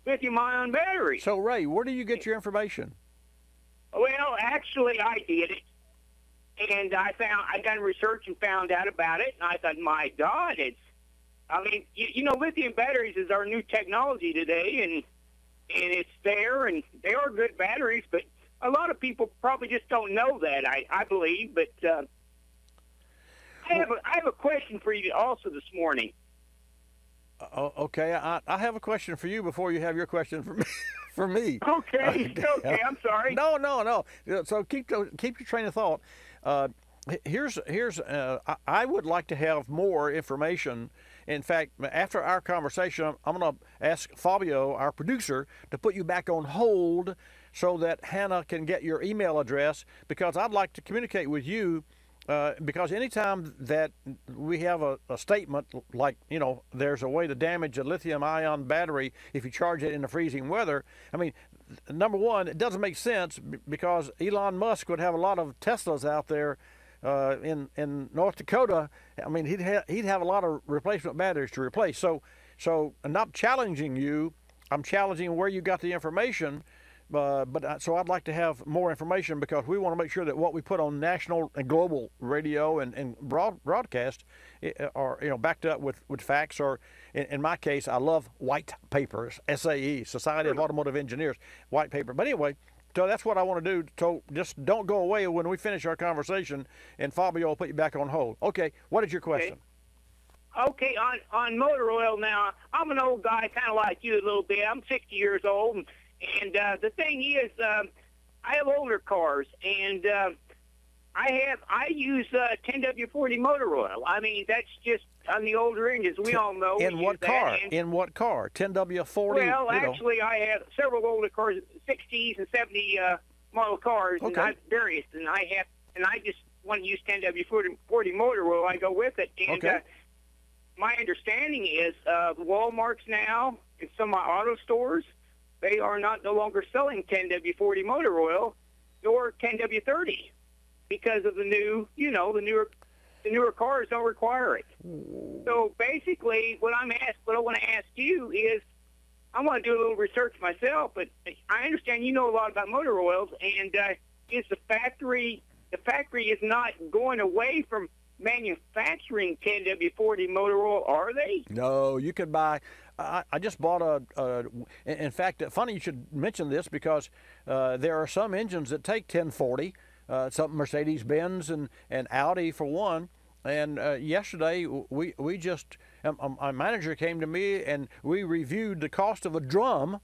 lithium-ion battery. So, Ray, where do you get your information? Well, actually, I did it, and I done research and found out about it, and I thought, my God, you know, lithium batteries is our new technology today, and it's there, and they are good batteries, but a lot of people probably just don't know that, I believe, but I have a question for you also this morning. Okay, I have a question for you before you have your question for me. For me. Okay, I'm sorry. No. So keep your train of thought. I would like to have more information. In fact, after our conversation, I'm going to ask Fabio, our producer, to put you back on hold so that Hannah can get your email address, because I'd like to communicate with you. Because anytime that we have a statement like, you know, there's a way to damage a lithium-ion battery if you charge it in the freezing weather, I mean, number one, it doesn't make sense, because Elon Musk would have a lot of Teslas out there in North Dakota. I mean, he'd have a lot of replacement batteries to replace. So I'm not challenging you. I'm challenging where you got the information. So I'd like to have more information, because we want to make sure that what we put on national and global radio and broadcast are, you know, backed up with facts, or in my case, I love white papers, SAE, Society of Automotive Engineers, white paper. But anyway, so that's what I want to do. So just don't go away when we finish our conversation, and Fabio will put you back on hold. Okay, what is your question? Okay, on motor oil now, I'm an old guy, kind of like you a little bit. I'm 60 years old, and the thing is, I have older cars, and I use 10W40 motor oil. I mean, that's just on the older engines. We all know. In what car? In what car? 10W40. Well, actually, I have several older cars, 60s and 70 model cars, and I various, and I just want to use 10W40 motor oil. I go with it, and my understanding is Walmart's now and some of my auto stores, they are no longer selling 10W40 motor oil, nor 10W30, because of the new, you know, the newer cars don't require it. So basically, what I want to ask you is, I want to do a little research myself, but I understand you know a lot about motor oils, and is the factory is not going away from manufacturing 10W40 motor oil, are they? No, you could buy. I just bought in fact, funny you should mention this because there are some engines that take 1040, some Mercedes-Benz and Audi for one. And yesterday, we just, my manager came to me and we reviewed the cost of a drum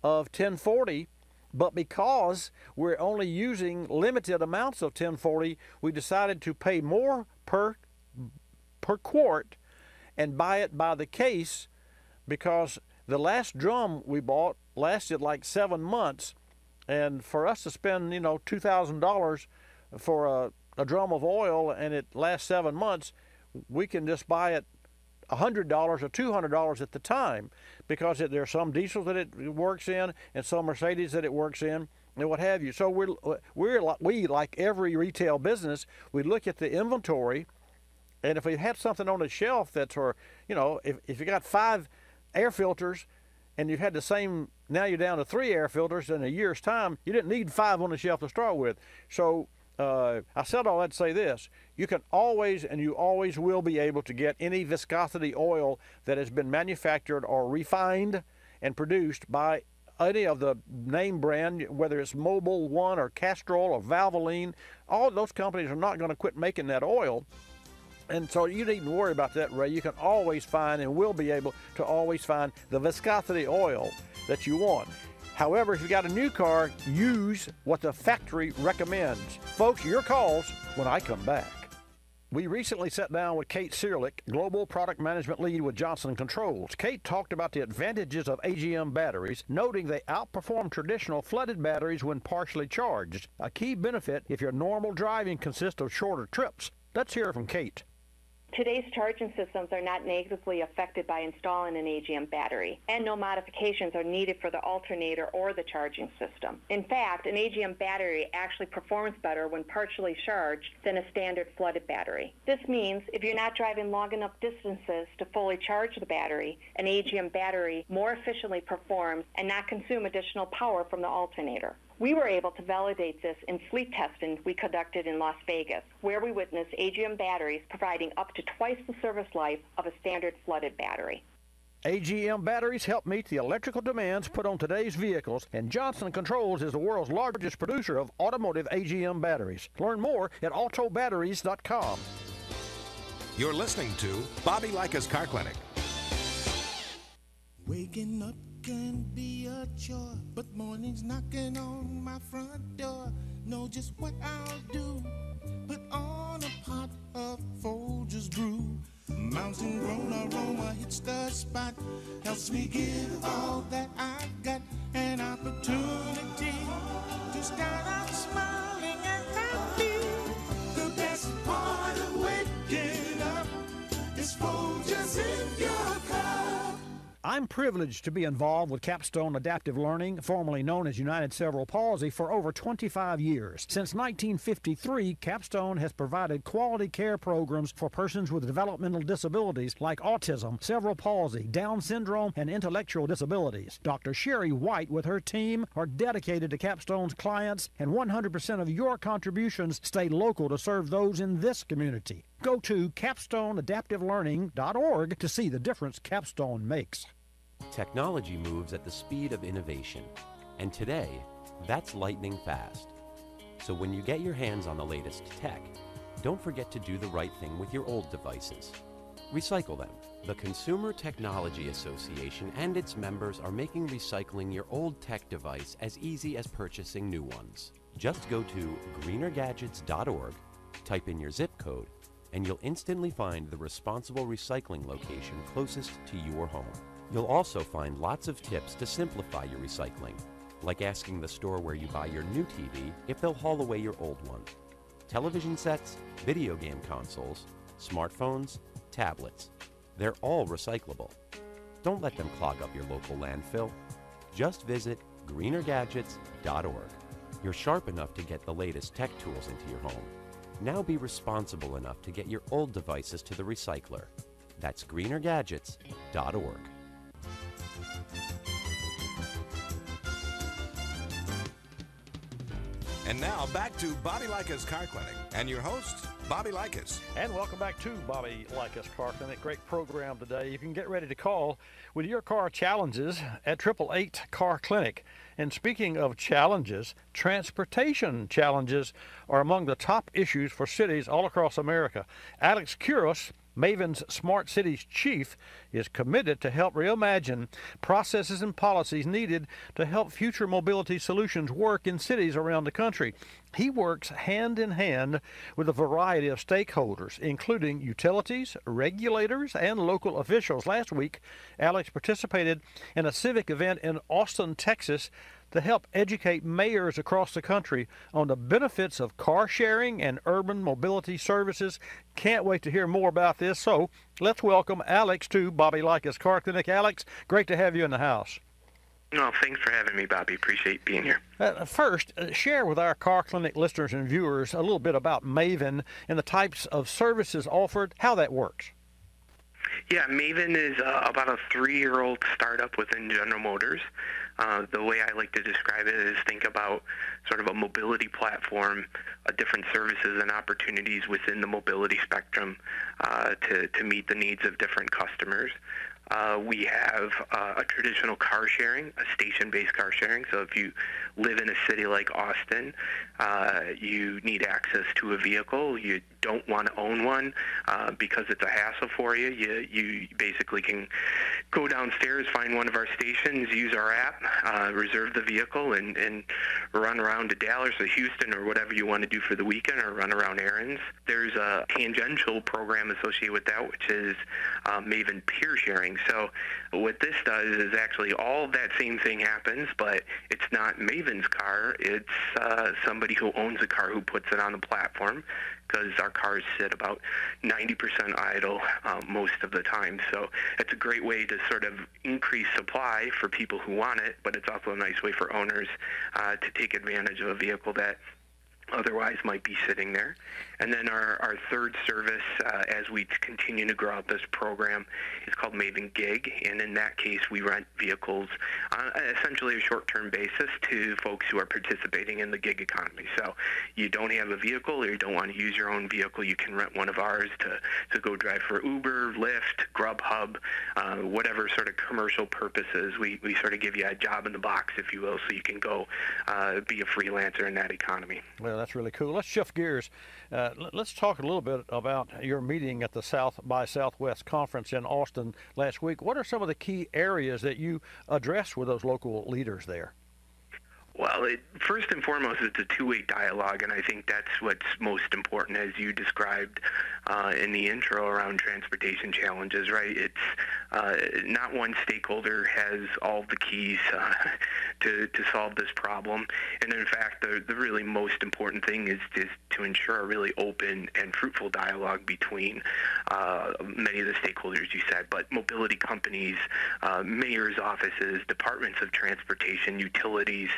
of 1040, but because we're only using limited amounts of 1040, we decided to pay more per quart and buy it by the case, because the last drum we bought lasted like 7 months, and for us to spend, $2,000 for a drum of oil and it lasts 7 months, we can just buy it $100 or $200 at the time, because there's some diesels that it works in and some Mercedes that it works in and what have you. So we like every retail business, we look at the inventory, and if we had something on the shelf that's for, if you got 5 air filters and you've had the same, now you're down to 3 air filters in a year's time, you didn't need 5 on the shelf to start with. So I said all that to say this: you can always, and you always will be able to get any viscosity oil that has been manufactured or refined and produced by any of the name brand, whether it's Mobil 1 or Castrol or Valvoline. All those companies are not going to quit making that oil. And so you needn't worry about that, Ray. You can always find, and will be able to always find, the viscosity oil that you want. However, if you got a new car, use what the factory recommends. Folks, your calls when I come back. We recently sat down with Kate Searlick, Global Product Management Lead with Johnson Controls. Kate talked about the advantages of Agm batteries, noting they outperform traditional flooded batteries when partially charged, a key benefit if your normal driving consists of shorter trips. Let's hear from Kate. Today's charging systems are not negatively affected by installing an Agm battery, and no modifications are needed for the alternator or the charging system. In fact, an Agm battery actually performs better when partially charged than a standard flooded battery. This means if you're not driving long enough distances to fully charge the battery, an Agm battery more efficiently performs and not consume additional power from the alternator. We were able to validate this in fleet testing we conducted in Las Vegas, where we witnessed Agm batteries providing up to twice the service life of a standard flooded battery. Agm batteries help meet the electrical demands put on today's vehicles, and Johnson Controls is the world's largest producer of automotive Agm batteries. Learn more at autobatteries.com. You're listening to Bobby Likis Car Clinic. Waking up can be a chore, but mornings knocking on my front door. Know just what I'll do. Put on a pot of Folgers brew. Mountain grown aroma hits the spot. Helps me give all that I've got. An opportunity to start out smiling and happy. The best part of waking up is Folgers in your cup. I'm privileged to be involved with Capstone Adaptive Learning, formerly known as United Cerebral Palsy, for over 25 years. Since 1953, Capstone has provided quality care programs for persons with developmental disabilities like autism, cerebral palsy, Down syndrome, and intellectual disabilities. Dr. Sherry White with her team are dedicated to Capstone's clients, and 100% of your contributions stay local to serve those in this community. Go to capstoneadaptivelearning.org to see the difference Capstone makes. Technology moves at the speed of innovation, and today, that's lightning fast. So when you get your hands on the latest tech, don't forget to do the right thing with your old devices. Recycle them. The Consumer Technology Association and its members are making recycling your old tech device as easy as purchasing new ones. Just go to greenergadgets.org, type in your zip code, and you'll instantly find the responsible recycling location closest to your home. You'll also find lots of tips to simplify your recycling, like asking the store where you buy your new TV if they'll haul away your old one. Television sets, video game consoles, smartphones, tablets, they're all recyclable. Don't let them clog up your local landfill. Just visit greenergadgets.org. You're sharp enough to get the latest tech tools into your home. Now be responsible enough to get your old devices to the recycler. That's greenergadgets.org. And now back to Bobby Likis Car Clinic and your host, Bobby Likis. And welcome back to Bobby Likis Car Clinic. Great program today. You can get ready to call with your car challenges at 888 Car Clinic. And speaking of challenges, transportation challenges are among the top issues for cities all across America. Alex Kuros, Maven's Smart Cities chief, is committed to help reimagine processes and policies needed to help future mobility solutions work in cities around the country. He works hand in hand with a variety of stakeholders, including utilities, regulators, and local officials. Last week, Alex participated in a civic event in Austin, Texas, to help educate mayors across the country on the benefits of car sharing and urban mobility services. Can't wait to hear more about this. So let's welcome Alex to Bobby Likis Car Clinic. Alex, great to have you in the house. No, thanks for having me, Bobby. Appreciate being here. First, share with our Car Clinic listeners and viewers a little bit about Maven and the types of services offered, how that works. Yeah, Maven is about a 3-year-old startup within General Motors. The way I like to describe it is think about sort of a mobility platform, different services and opportunities within the mobility spectrum to meet the needs of different customers. We have a traditional car sharing, a station-based car sharing. So if you live in a city like Austin, you need access to a vehicle. You don't want to own one because it's a hassle for you. You basically can go downstairs, find one of our stations, use our app, reserve the vehicle, and run around to Dallas or Houston or whatever you want to do for the weekend, or run around errands. There's a tangential program associated with that, which is Maven peer sharing. So what this does is actually all of that same thing happens, but it's not Maven's car. It's somebody who owns a car who puts it on the platform, because our cars sit about 90% idle most of the time. So it's a great way to sort of increase supply for people who want it, but it's also a nice way for owners to take advantage of a vehicle that otherwise might be sitting there. And then our third service, as we continue to grow out this program, is called Maven Gig. And in that case, we rent vehicles on essentially a short-term basis to folks who are participating in the gig economy. So you don't have a vehicle, or you don't want to use your own vehicle, you can rent one of ours to go drive for Uber, Lyft, Grubhub, whatever sort of commercial purposes. We sort of give you a job in the box, if you will, so you can go be a freelancer in that economy. Well, that's really cool. Let's shift gears. Let's talk a little bit about your meeting at the South by Southwest conference in Austin last week. What are some of the key areas that you addressed with those local leaders there? Well, first and foremost, it's a two-way dialogue, and I think that's what's most important, as you described in the intro around transportation challenges, right? It's not one stakeholder has all the keys to solve this problem, and in fact, the really most important thing is to ensure a really open and fruitful dialogue between many of the stakeholders you said, but mobility companies, mayors' offices, departments of transportation, utilities,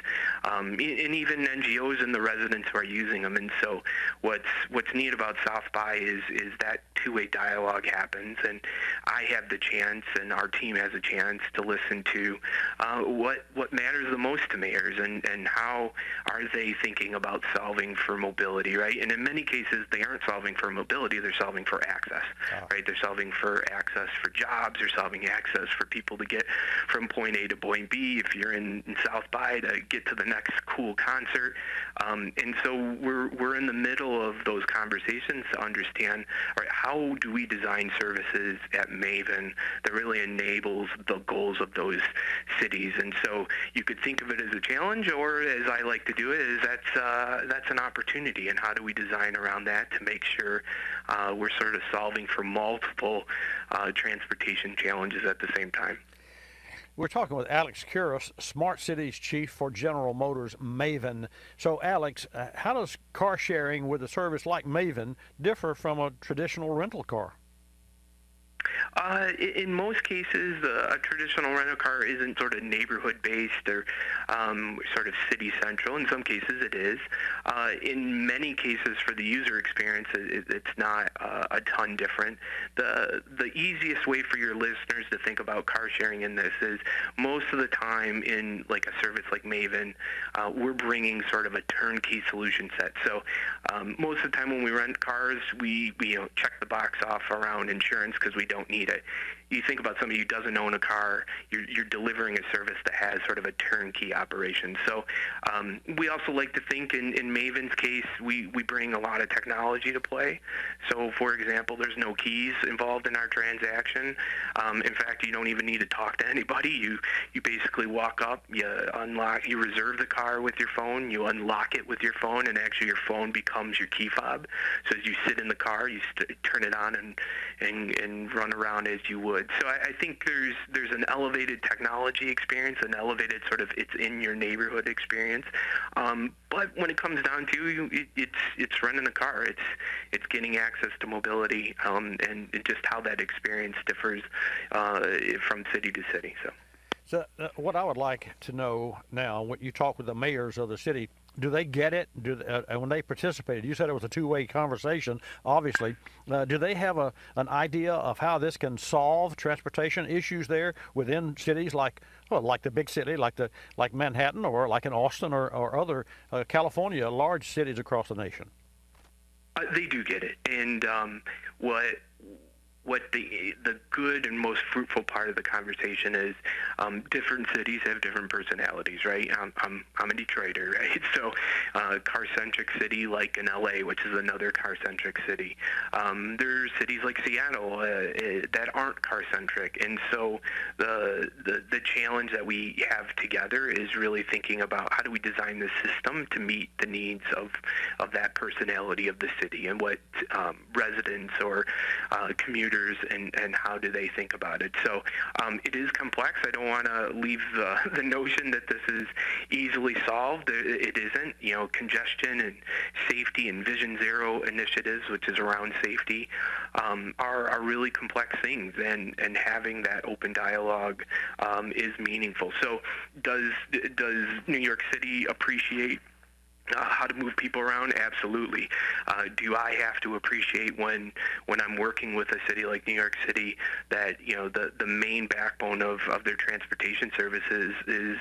and even NGOs and the residents who are using them. And so what's neat about South by is that two-way dialogue happens, and I have the chance, and our team has a chance to listen to what matters the most to mayors, and how are they thinking about solving for mobility, right? And in many cases, they aren't solving for mobility, they're solving for access, right? They're solving for access for jobs, they're solving access for people to get from point A to point B, if you're in South by, to get to the next cool concert. And so we're in the middle of those conversations to understand, all right, how do we design services at Maven that really enables the goals of those cities? And so you could think of it as a challenge, or as I like to do it, is that's an opportunity, and how do we design around that to make sure we're sort of solving for multiple transportation challenges at the same time. We're talking with Alex Kuros, Smart Cities Chief for General Motors Maven. So, Alex, how does car sharing with a service like Maven differ from a traditional rental car? In most cases, a traditional rental car isn't sort of neighborhood-based or sort of city-central. In some cases, it is. In many cases, for the user experience, it's not a ton different. The easiest way for your listeners to think about car sharing in this is most of the time in like a service like Maven, we're bringing sort of a turnkey solution set. So most of the time when we rent cars, we check the box off around insurance because we don't need it. You think about somebody who doesn't own a car, you're delivering a service that has sort of a turnkey operation. So we also like to think in Maven's case, we bring a lot of technology to play. So for example, there's no keys involved in our transaction. In fact, you don't even need to talk to anybody. You basically walk up, you unlock, you reserve the car with your phone, you unlock it with your phone, and actually your phone becomes your key fob. So as you sit in the car, you turn it on and run around as you would. So I think there's an elevated technology experience, an elevated sort of it's in your neighborhood experience. But when it comes down to it's renting a car, it's getting access to mobility, and just how that experience differs from city to city. So what I would like to know now, when you talk with the mayors of the city, do they get it? When they participated, you said it was a two-way conversation, obviously. Do they have an idea of how this can solve transportation issues there within cities like the big city, like Manhattan, or like in Austin, or other California, large cities across the nation? They do get it, and what the good and most fruitful part of the conversation is, different cities have different personalities, right? I'm a Detroiter, right? So car-centric city like in LA, which is another car-centric city. There's cities like Seattle that aren't car-centric, and so the challenge that we have together is really thinking about how do we design the system to meet the needs of that personality of the city, and what residents or commuters and how do they think about it. So it is complex. I don't want to leave the notion that this is easily solved. It isn't. Congestion and safety and Vision Zero initiatives, which is around safety, are really complex things, and having that open dialogue is meaningful. So does New York City appreciate how to move people around? Absolutely. Do I have to appreciate when I'm working with a city like New York City that the main backbone of their transportation services is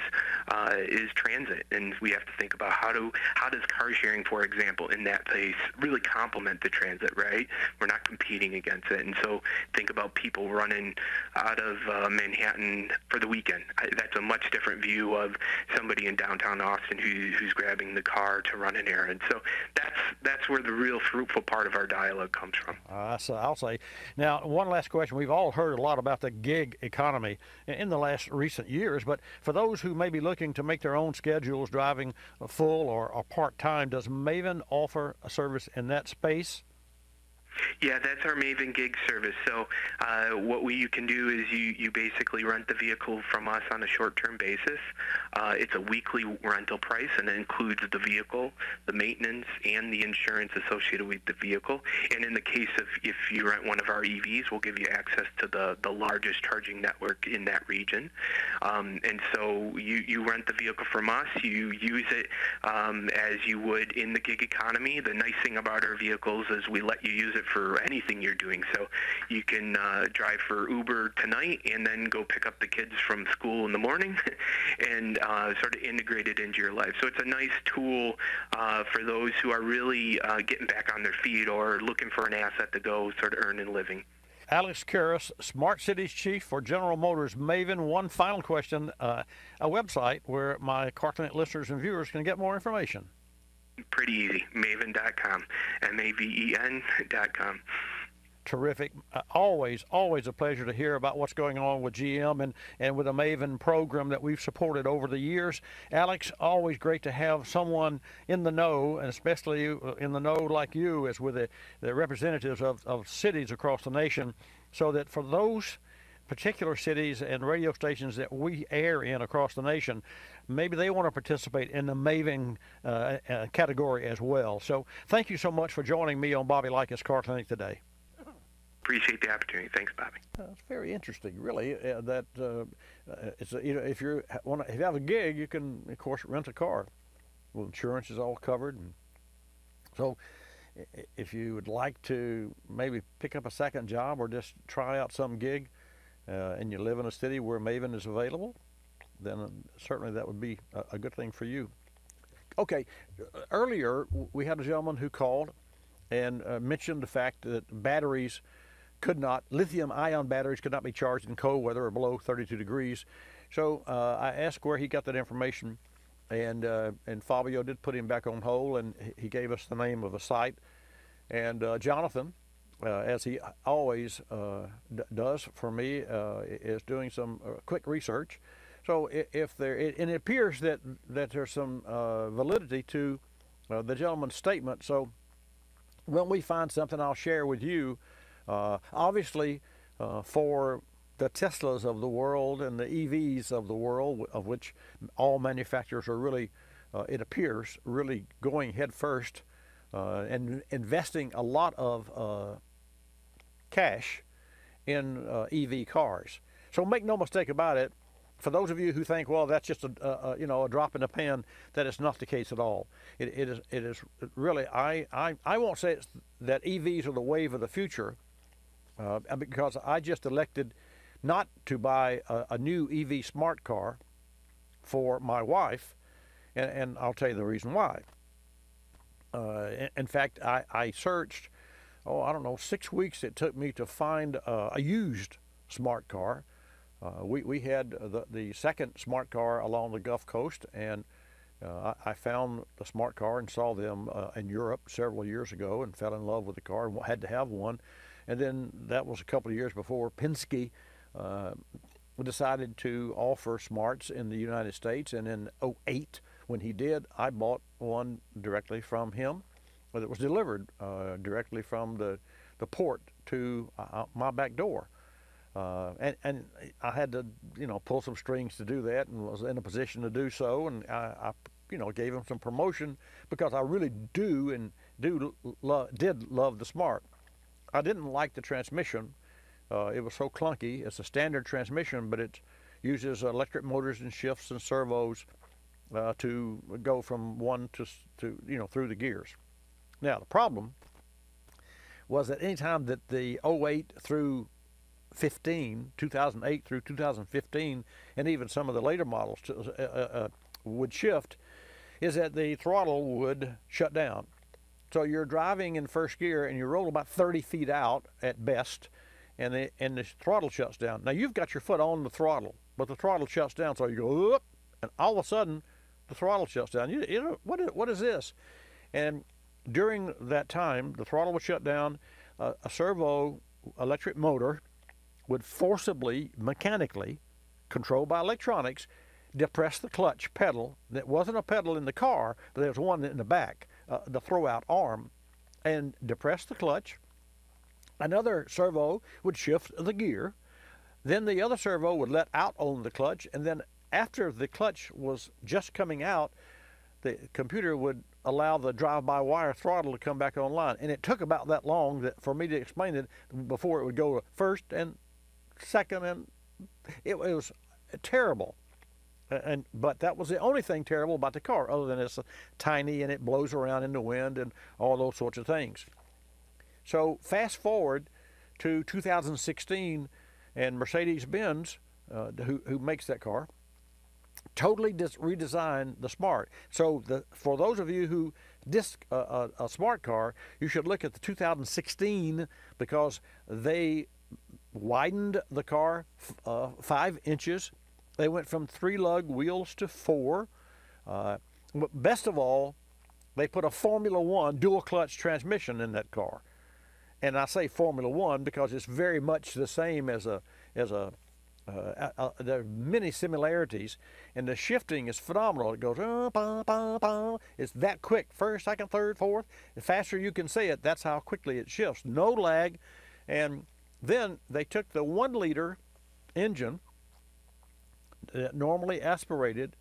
transit, and we have to think about how does car sharing, for example, in that place really complement the transit, right? We're not competing against it, and so think about people running out of Manhattan for the weekend. That's a much different view of somebody in downtown Austin who's grabbing the car to run an errand. So that's where the real fruitful part of our dialogue comes from. So I'll say. Now, one last question. We've all heard a lot about the gig economy in the last recent years, but for those who may be looking to make their own schedules, driving full or part-time, does Maven offer a service in that space? Yeah, that's our Maven Gig service. So what you can do is you basically rent the vehicle from us on a short-term basis. It's a weekly rental price, and it includes the vehicle, the maintenance, and the insurance associated with the vehicle. And in the case of if you rent one of our EVs, we'll give you access to the largest charging network in that region. And so you rent the vehicle from us. You use it as you would in the gig economy. The nice thing about our vehicles is we let you use it for anything you're doing. So you can drive for Uber tonight and then go pick up the kids from school in the morning and sort of integrate it into your life. So it's a nice tool for those who are really getting back on their feet or looking for an asset to go sort of earn a living. Alex Karras, Smart Cities Chief for General Motors Maven. One final question, a website where my Car Clinic listeners and viewers can get more information. Pretty easy, maven.com, maven.com. Terrific. Always a pleasure to hear about what's going on with GM and with the Maven program that we've supported over the years. Alex, always great to have someone in the know, and especially in the know like you, as with the representatives of cities across the nation, so that for those particular cities and radio stations that we air in across the nation, maybe they want to participate in the Maven category as well. So thank you so much for joining me on Bobby Likis Car Clinic today. appreciate the opportunity. Thanks, Bobby. It's very interesting, really. It's if you have a gig, you can of course rent a car. Well, insurance is all covered, and so if you would like to maybe pick up a second job or just try out some gig, and you live in a city where Maven is available, then certainly that would be a good thing for you. Okay, earlier we had a gentleman who called and mentioned the fact that batteries lithium-ion batteries could not be charged in cold weather or below 32 degrees. So I asked where he got that information, and Fabio did put him back on hold, and he gave us the name of a site. And Jonathan, as he always does for me, is doing some quick research. So if there, and it appears that there's some validity to the gentleman's statement. So when we find something, I'll share with you. Obviously, for the Teslas of the world and the EVs of the world, of which all manufacturers are really, it appears, really going head first and investing a lot of cash in EV cars. So make no mistake about it. For those of you who think, well, that's just a drop in the pan, that is not the case at all. It is really, I won't say it's that EVs are the wave of the future, because I just elected not to buy a new EV smart car for my wife, and I'll tell you the reason why. In fact, I searched, I don't know, 6 weeks it took me to find a used smart car. We had the second smart car along the Gulf Coast, and I found the smart car and saw them in Europe several years ago and fell in love with the car and had to have one. And then that was a couple of years before Penske decided to offer smarts in the United States. And in 2008, when he did, I bought one directly from him that was delivered directly from the port to my back door. And I had to, pull some strings to do that, and was in a position to do so. And I gave him some promotion because I really did love the Smart. I didn't like the transmission. It was so clunky. It's a standard transmission, but it uses electric motors and shifts and servos to go from one to through the gears. Now the problem was that any time that the 08 through 2008 through 2015, and even some of the later models would shift, is that the throttle would shut down. So you're driving in first gear and you roll about 30 feet out at best, and the throttle shuts down. Now you've got your foot on the throttle, but the throttle shuts down, so you go up, and all of a sudden the throttle shuts down. What is this? And during that time, the throttle would shut down. A servo electric motor would forcibly, mechanically, controlled by electronics, depress the clutch pedal. That wasn't a pedal in the car, but there was one in the back, the throw-out arm, and depress the clutch. Another servo would shift the gear. Then the other servo would let out on the clutch, and then after the clutch was just coming out, the computer would allow the drive-by-wire throttle to come back online. And it took about that long for me to explain it before it would go to first and second, and it was terrible. But that was the only thing terrible about the car, other than it's tiny and it blows around in the wind and all those sorts of things. So fast forward to 2016, and Mercedes-Benz, who makes that car, totally redesigned the Smart. So for those of you who disk a Smart car, you should look at the 2016, because they widened the car 5 inches. They went from 3-lug wheels to 4. But best of all, they put a Formula One dual clutch transmission in that car. And I say Formula One because it's very much the same as there are many similarities, and the shifting is phenomenal. It goes, it's that quick, first, second, third, fourth. The faster you can say it, that's how quickly it shifts. No lag. And then they took the 1-liter engine that normally aspirated,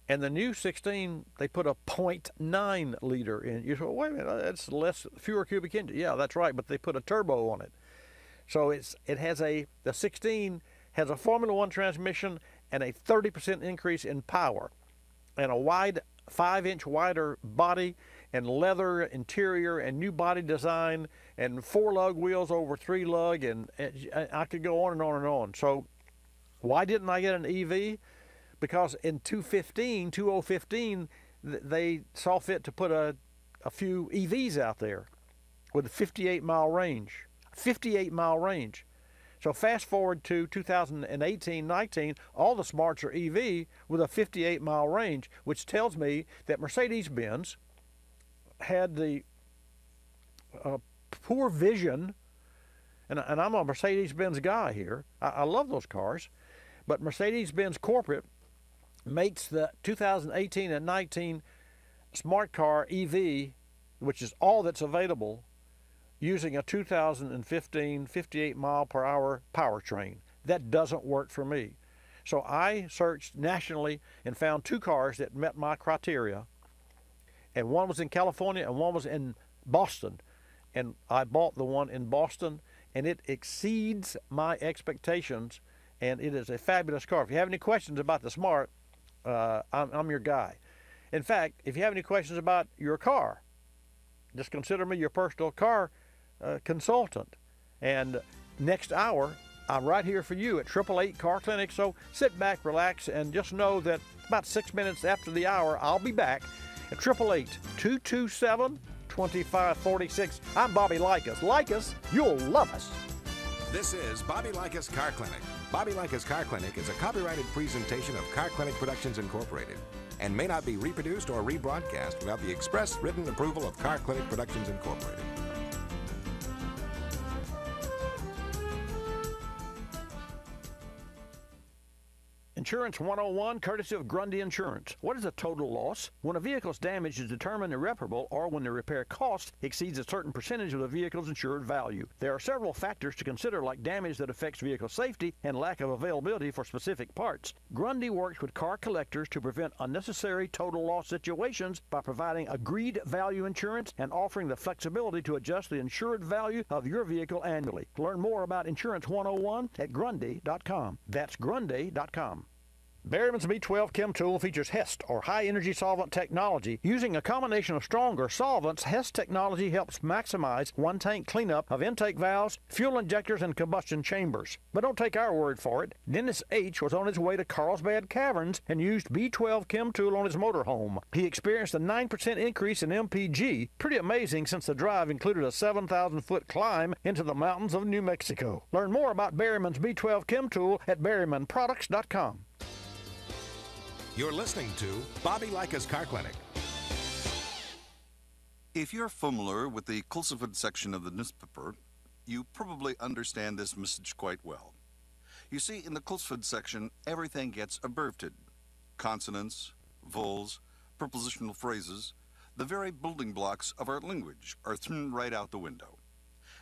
and the new 16, they put a 0.9 liter in. You say, well, wait a minute, that's fewer cubic inches. Yeah, that's right, but they put a turbo on it. So the 16 has a Formula One transmission and a 30% increase in power, and a wide 5-inch wider body, and leather interior, and new body design, and 4-lug wheels over 3-lug, and I could go on and on and on. So why didn't I get an EV? Because in 2015, they saw fit to put a few EVs out there with a 58-mile range. 58-mile range. So fast forward to 2018-19, all the Smarts are EV with a 58-mile range, which tells me that Mercedes-Benz had the poor vision, and I'm a Mercedes-Benz guy here. I love those cars, but Mercedes-Benz corporate makes the 2018 and 19 Smart Car EV, which is all that's available, using a 2015 58-mile-per-hour powertrain. That doesn't work for me. So I searched nationally and found 2 cars that met my criteria, and one was in California and one was in Boston. And I bought the one in Boston, and it exceeds my expectations, and it is a fabulous car. If you have any questions about the Smart, I'm your guy. In fact, if you have any questions about your car, just consider me your personal car consultant. And next hour, I'm right here for you at 888 Car Clinic. So sit back, relax, and just know that about 6 minutes after the hour, I'll be back at 888-227-2546. I'm Bobby Likis. Likis, you'll love us. This is Bobby Likis Car Clinic. Bobby Likis Car Clinic is a copyrighted presentation of Car Clinic Productions Incorporated and may not be reproduced or rebroadcast without the express written approval of Car Clinic Productions Incorporated. Insurance 101, courtesy of Grundy Insurance. What is a total loss? When a vehicle's damage is determined irreparable, or when the repair cost exceeds a certain percentage of the vehicle's insured value. There are several factors to consider, like damage that affects vehicle safety and lack of availability for specific parts. Grundy works with car collectors to prevent unnecessary total loss situations by providing agreed value insurance and offering the flexibility to adjust the insured value of your vehicle annually. Learn more about Insurance 101 at Grundy.com. That's Grundy.com. Berryman's B12 Chem Tool features HEST, or High Energy Solvent Technology. Using a combination of stronger solvents, HEST technology helps maximize one-tank cleanup of intake valves, fuel injectors, and combustion chambers. But don't take our word for it. Dennis H. was on his way to Carlsbad Caverns and used B12 Chem Tool on his motorhome. He experienced a 9% increase in MPG. Pretty amazing, since the drive included a 7,000-foot climb into the mountains of New Mexico. Learn more about Berryman's B12 Chem Tool at BerrymanProducts.com. You're listening to Bobby Likis Car Clinic. If you're familiar with the Kulseford section of the newspaper, you probably understand this message quite well. You see, in the Kulseford section, everything gets abbreviated. Consonants, vowels, prepositional phrases, the very building blocks of our language are thrown right out the window.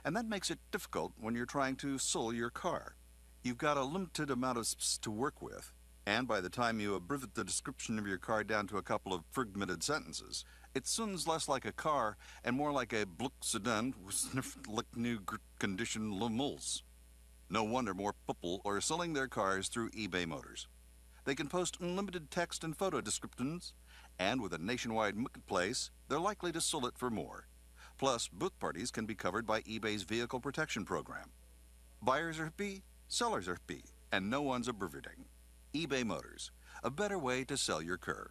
And that makes it difficult when you're trying to sell your car. You've got a limited amount of space to work with, and by the time you abbreviate the description of your car down to a couple of fragmented sentences, it sounds less like a car and more like a Bluck sedan with new condition lemals. No wonder more people are selling their cars through eBay Motors. They can post unlimited text and photo descriptions, and with a nationwide marketplace, they're likely to sell it for more. Plus, both parties can be covered by eBay's vehicle protection program. Buyers are happy, sellers are happy, and no one's abbreviating. eBay Motors, a better way to sell your car.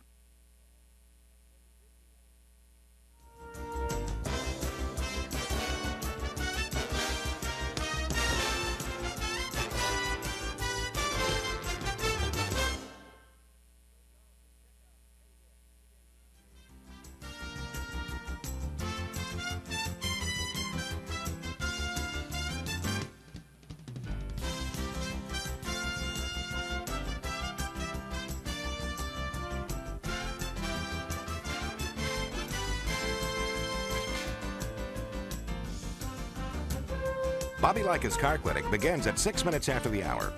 Bobby Likis Car Clinic begins at 6 minutes after the hour.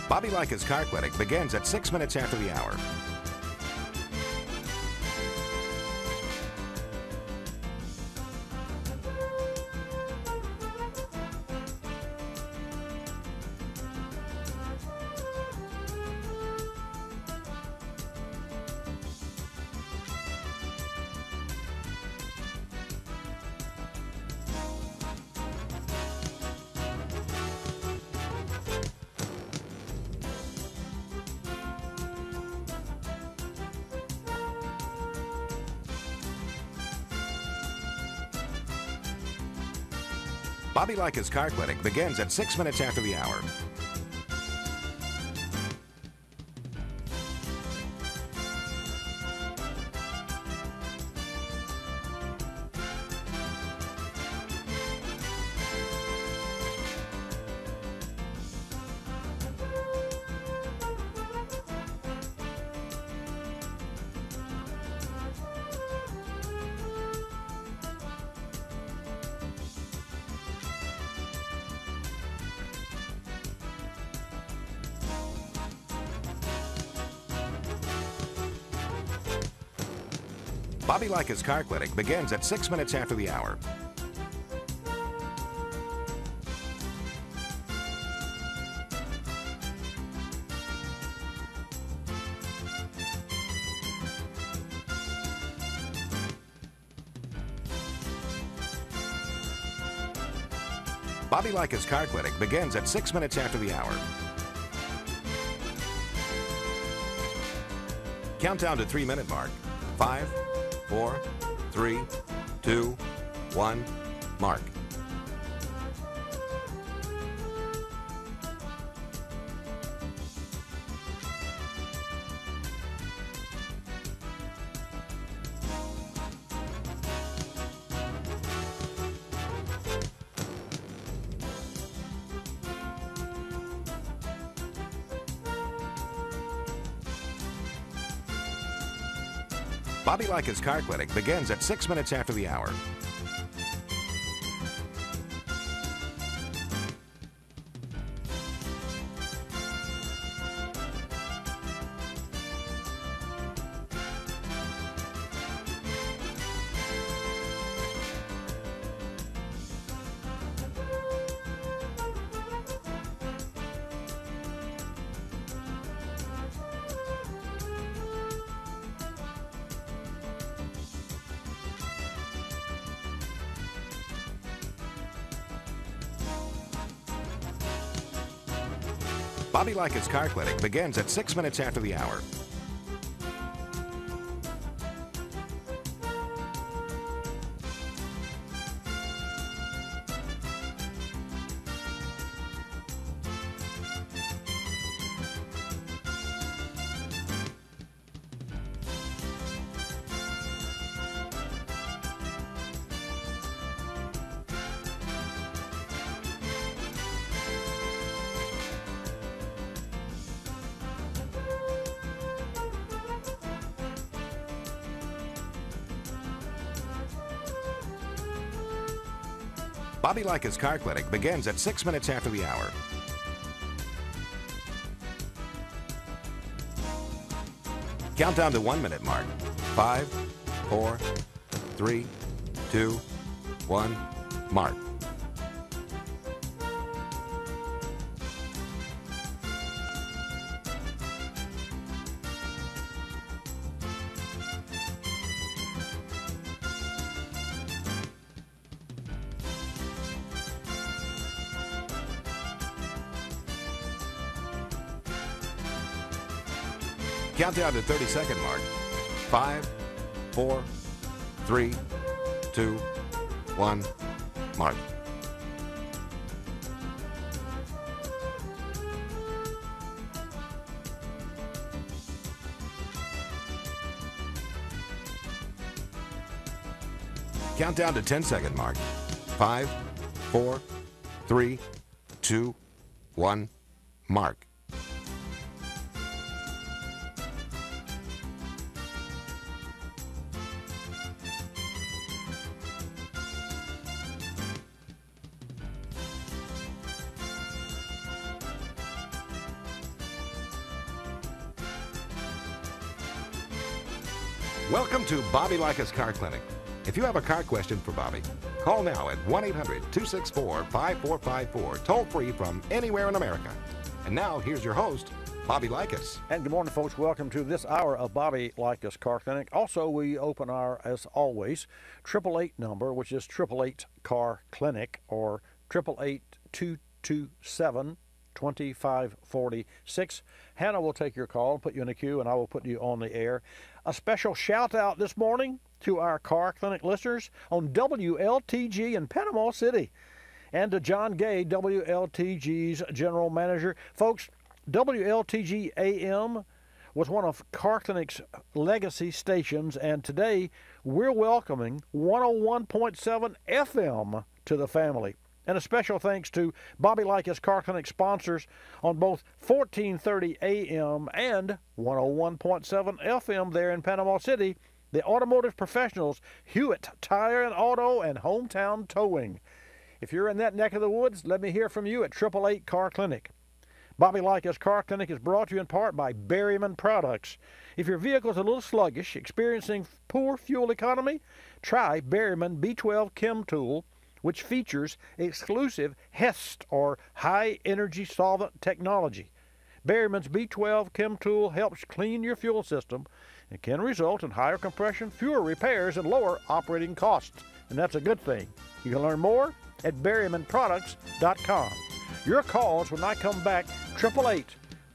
Bobby Likis Car Clinic begins at 6 minutes after the hour. Bobby Likis Car Clinic begins at 6 minutes after the hour. Bobby Likis Car Clinic begins at 6 minutes after the hour. Bobby Likis Car Clinic begins at 6 minutes after the hour. Countdown to 3-minute mark. 5, 4, 3, 2, 1, mark. Bobby Likis Car Clinic begins at 6 minutes after the hour. Bobby Likis Car Clinic begins at 6 minutes after the hour. Bobby Likis Car Clinic begins at 6 minutes after the hour. Countdown to 1-minute mark. 5, 4, 3, 2, 1, mark. Countdown to 30-second mark. 5, 4, 3, 2, 1, mark. Countdown to 10-second mark. 5, 4, 3, 2, 1, mark. Welcome to Bobby Likis Car Clinic. If you have a car question for Bobby, call now at 1-800-264-5454, toll free from anywhere in America. And now, here's your host, Bobby Likis. And good morning, folks. Welcome to this hour of Bobby Likis Car Clinic. Also, we open our, as always, 888 number, which is 888 Car Clinic, or 888-227-2546. Hannah will take your call, put you in the queue, and I will put you on the air. A special shout out this morning to our Car Clinic listeners on WLTG in Panama City, and to John Gay, WLTG's general manager. Folks, WLTG AM was one of Car Clinic's legacy stations, and today we're welcoming 101.7 FM to the family. And a special thanks to Bobby Likis Car Clinic sponsors on both 1430 AM and 101.7 FM there in Panama City, the automotive professionals, Hewitt Tire and Auto and Hometown Towing. If you're in that neck of the woods, let me hear from you at 888 Car Clinic. Bobby Likis Car Clinic is brought to you in part by Berryman Products. If your vehicle is a little sluggish, experiencing poor fuel economy, try Berryman B12 Chem Tool, which features exclusive HEST, or High Energy Solvent Technology. Berryman's B12 Chem Tool helps clean your fuel system and can result in higher compression, fewer repairs, and lower operating costs. And that's a good thing. You can learn more at berrymanproducts.com. Your calls when I come back,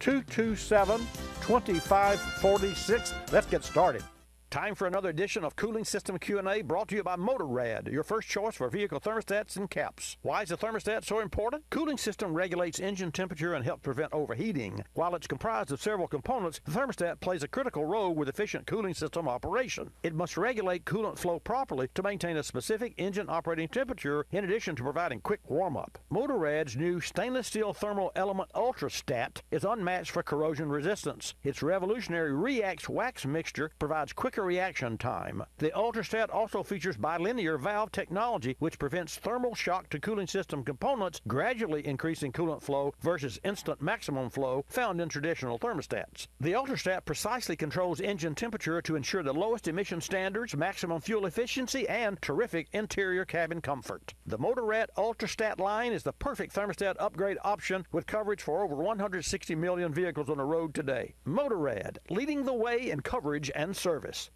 888-227-2546. Let's get started. Time for another edition of Cooling System Q&A, brought to you by Motorrad, your first choice for vehicle thermostats and caps. Why is the thermostat so important? Cooling system regulates engine temperature and helps prevent overheating. While it's comprised of several components, the thermostat plays a critical role with efficient cooling system operation. It must regulate coolant flow properly to maintain a specific engine operating temperature, in addition to providing quick warm-up. Motorrad's new stainless steel thermal element Ultrastat is unmatched for corrosion resistance. Its revolutionary Reax wax mixture provides quicker reaction time. The Ultrastat also features bilinear valve technology, which prevents thermal shock to cooling system components, gradually increasing coolant flow versus instant maximum flow found in traditional thermostats. The Ultrastat precisely controls engine temperature to ensure the lowest emission standards, maximum fuel efficiency, and terrific interior cabin comfort. The Motorrad Ultrastat line is the perfect thermostat upgrade option with coverage for over 160 million vehicles on the road today. Motorrad, leading the way in coverage and service.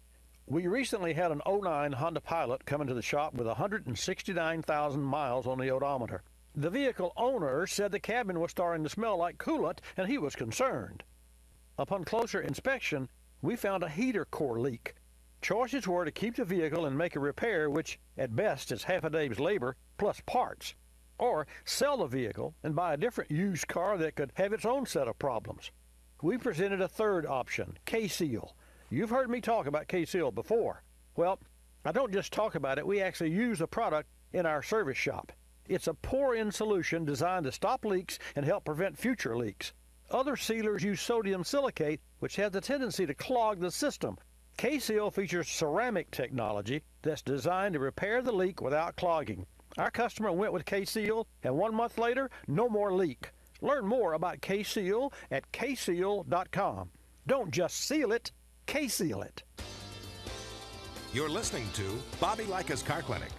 We recently had an 09 Honda Pilot come into the shop with 169,000 miles on the odometer. The vehicle owner said the cabin was starting to smell like coolant, and he was concerned. Upon closer inspection, we found a heater core leak. Choices were to keep the vehicle and make a repair, which at best is half a day's labor plus parts, or sell the vehicle and buy a different used car that could have its own set of problems. We presented a third option, K-Seal. You've heard me talk about K-Seal before. Well, I don't just talk about it, we actually use the product in our service shop. It's a pour-in solution designed to stop leaks and help prevent future leaks. Other sealers use sodium silicate, which has a tendency to clog the system. K-Seal features ceramic technology that's designed to repair the leak without clogging. Our customer went with K-Seal, and 1 month later, no more leak. Learn more about K-Seal at kseal.com. Don't just seal it, K-Seal it. You're listening to Bobby Likis Car Clinic.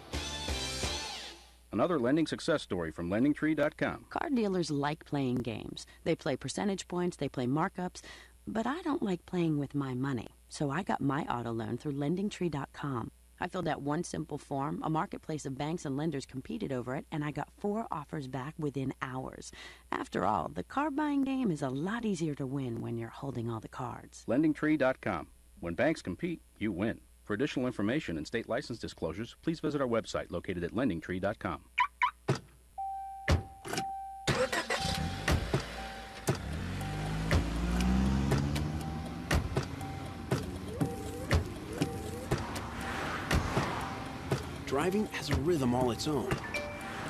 Another lending success story from LendingTree.com. Car dealers like playing games. They play percentage points, they play markups, but I don't like playing with my money. So I got my auto loan through LendingTree.com. I filled out one simple form, a marketplace of banks and lenders competed over it, and I got 4 offers back within hours. After all, the car buying game is a lot easier to win when you're holding all the cards. LendingTree.com. When banks compete, you win. For additional information and state license disclosures, please visit our website located at LendingTree.com. Driving has a rhythm all its own.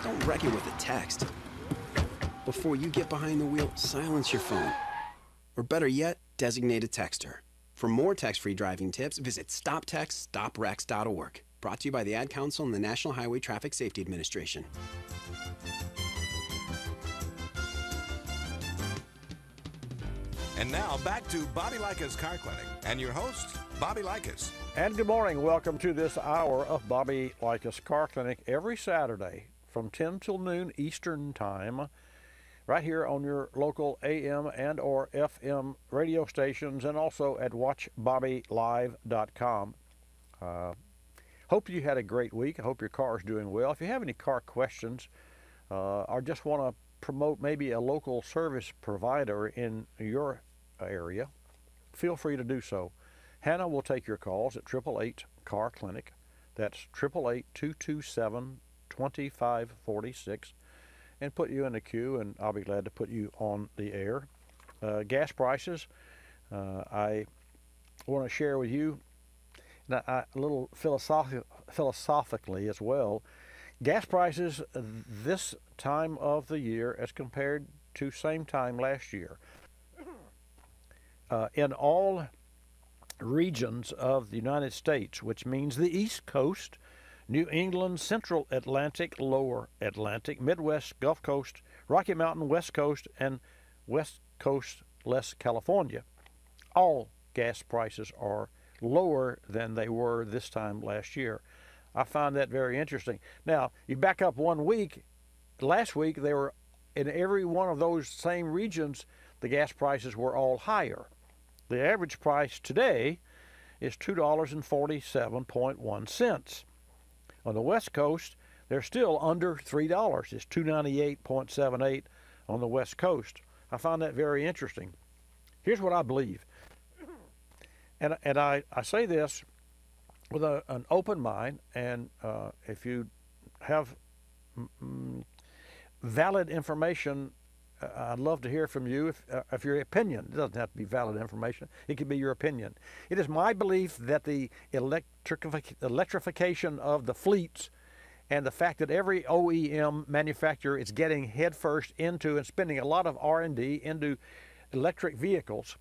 Don't wreck it with a text. Before you get behind the wheel, silence your phone. Or better yet, designate a texter. For more text-free driving tips, visit stoptextstoprex.org. Brought to you by the Ad Council and the National Highway Traffic Safety Administration. And now back to Bobby Likis Car Clinic and your host, Bobby Likis. And good morning. Welcome to this hour of Bobby Likis Car Clinic every Saturday from 10 till noon Eastern Time, right here on your local AM and or FM radio stations, and also at watchbobbylive.com. Hope you had a great week. I hope your car is doing well. If you have any car questions or just want to promote maybe a local service provider in your area, feel free to do so. Hannah will take your calls at 888 Car Clinic. That's 888-227-2546, and put you in the queue, and I'll be glad to put you on the air. Gas prices, I want to share with you a little philosophically as well. Gas prices this time of the year as compared to same time last year. In all regions of the United States, which means the East Coast, New England, Central Atlantic, Lower Atlantic, Midwest, Gulf Coast, Rocky Mountain, West Coast, and West Coast, less California, all gas prices are lower than they were this time last year. I find that very interesting. Now, you back up 1 week. Last week, they were in every one of those same regions, the gas prices were all higher. The average price today is $2.47.1. On the West Coast, they're still under $3. It's $2.98.78 on the West Coast. I find that very interesting. Here's what I believe. And I say this with an open mind, and if you have valid information, I'd love to hear from you if your opinion. It doesn't have to be valid information. It could be your opinion. It is my belief that the electrification of the fleets and the fact that every OEM manufacturer is getting headfirst into and spending a lot of R&D into electric vehicles,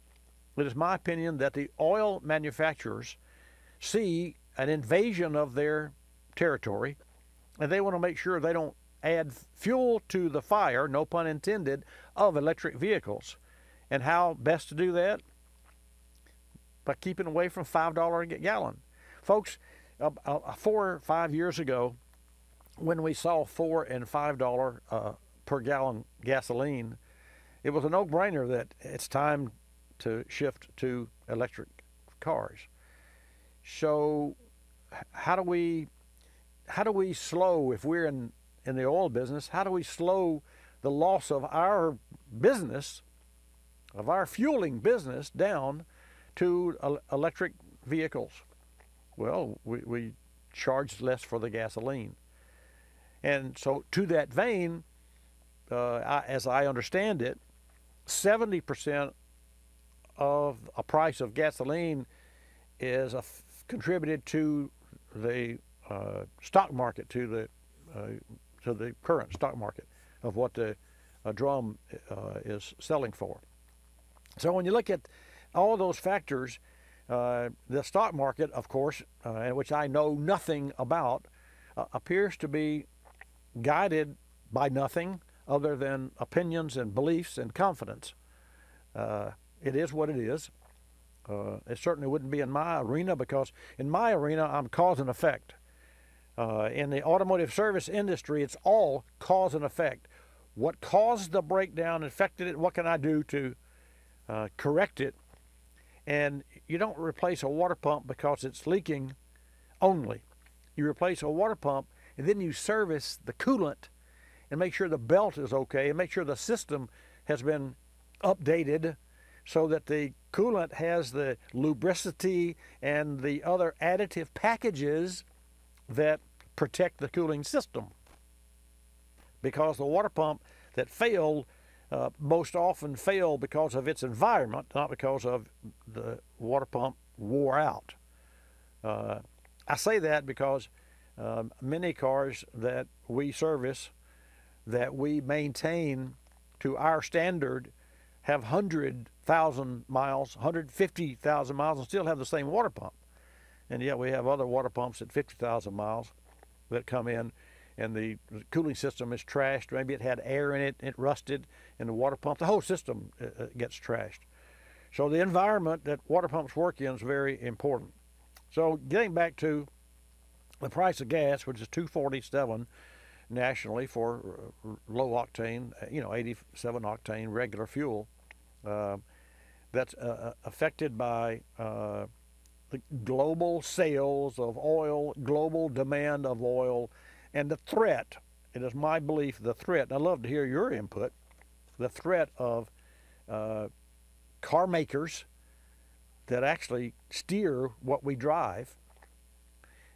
it is my opinion that the oil manufacturers see an invasion of their territory, and they want to make sure they don't add fuel to the fire, no pun intended, of electric vehicles. And how best to do that? By keeping away from $5 a gallon. Folks, 4 or 5 years ago, when we saw $4 and $5 per gallon gasoline, it was a no-brainer that it's time to shift to electric cars. So how do we slow, if we're in the oil business, how do we slow the loss of our business, of our fueling business, down to electric vehicles? Well, we charge less for the gasoline. And so to that vein, as I understand it, 70% of a price of gasoline is contributed to the stock market, to the current stock market of what the drum is selling for. So when you look at all those factors, the stock market, of course, which I know nothing about, appears to be guided by nothing other than opinions and beliefs and confidence. It is what it is. It certainly wouldn't be in my arena, because in my arena I'm cause and effect. In the automotive service industry, it's all cause and effect. What caused the breakdown, affected it, what can I do to correct it? And you don't replace a water pump because it's leaking only. You replace a water pump, and then you service the coolant and make sure the belt is okay, and make sure the system has been updated so that the coolant has the lubricity and the other additive packages that protect the cooling system. Because the water pump that failed most often failed because of its environment, not because of the water pump wore out. I say that because many cars that we service, that we maintain to our standard, have 100,000 miles, 150,000 miles, and still have the same water pump. And yet we have other water pumps at 50,000 miles that come in, and the cooling system is trashed. Maybe it had air in it, it rusted, and the water pump, the whole system gets trashed. So the environment that water pumps work in is very important. So getting back to the price of gas, which is $2.47 nationally for low octane, 87 octane regular fuel, that's affected by the global sales of oil, global demand of oil, and the threat. It is my belief the threat, and I'd love to hear your input, the threat of car makers that actually steer what we drive.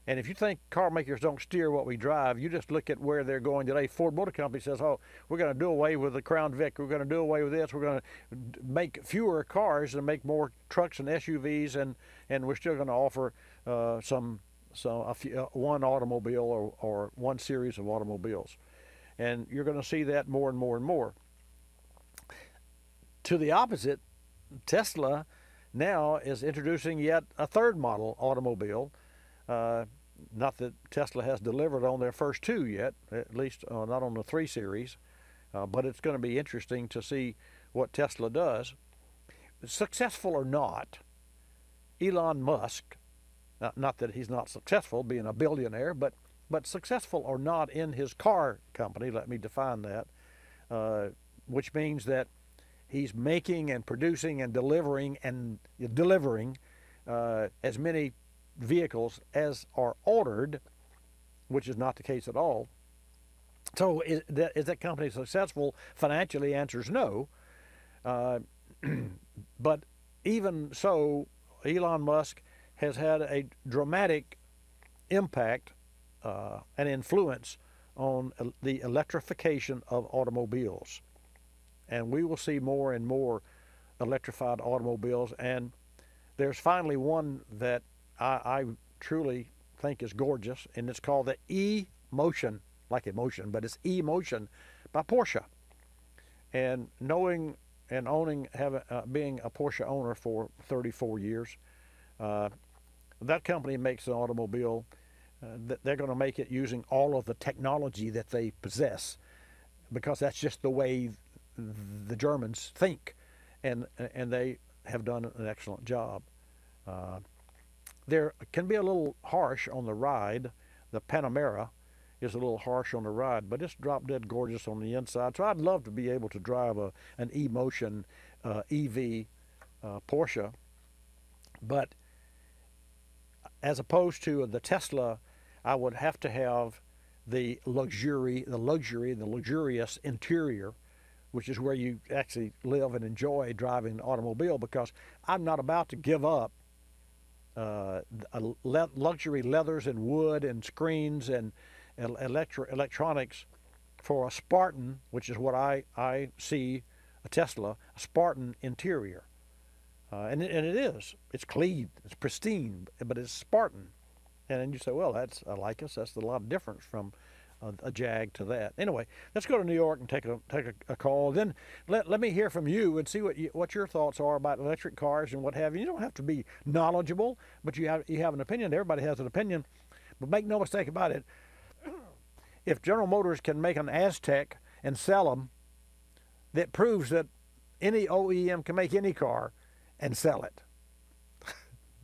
And if you think car makers don't steer what we drive, you just look at where they're going today. Ford Motor Company says, oh, we're going to do away with the Crown Vic. We're going to do away with this. We're going to make fewer cars and make more trucks and SUVs, and we're still going to offer one automobile or one series of automobiles. And you're going to see that more and more and more. To the opposite, Tesla now is introducing yet a third model automobile. Not that Tesla has delivered on their first two yet, at least not on the 3 Series, but it's going to be interesting to see what Tesla does. Successful or not, Elon Musk, not that he's not successful being a billionaire, but successful or not in his car company, let me define that, which means that he's making and producing and delivering as many vehicles as are ordered, which is not the case at all. So is that company successful financially? Answers no. But even so, Elon Musk has had a dramatic impact and influence on the electrification of automobiles. And we will see more and more electrified automobiles. And there's finally one that I truly think is gorgeous, and it's called the E-Motion, like emotion, but it's E-Motion by Porsche. And knowing and owning, being a Porsche owner for 34 years, that company makes an automobile. They're going to make it using all of the technology that they possess, because that's just the way the Germans think, and they have done an excellent job. There can be a little harsh on the ride. The Panamera is a little harsh on the ride, but it's drop dead gorgeous on the inside. So I'd love to be able to drive an E-Motion EV Porsche. But as opposed to the Tesla, I would have to have the luxurious interior, which is where you actually live and enjoy driving an automobile, because I'm not about to give up luxury leathers and wood and screens and electronics for a Spartan, which is what I see a Tesla, a Spartan interior. And it is. It's clean, it's pristine, but it's Spartan. And then you say, well, that's a Likis. That's a lot of difference from a Jag to that. Anyway, let's go to New York and take a call. Then let me hear from you and see what your thoughts are about electric cars and what have you. You don't have to be knowledgeable, but you have an opinion. Everybody has an opinion. But make no mistake about it, if General Motors can make an Aztec and sell them, that proves that any OEM can make any car and sell it.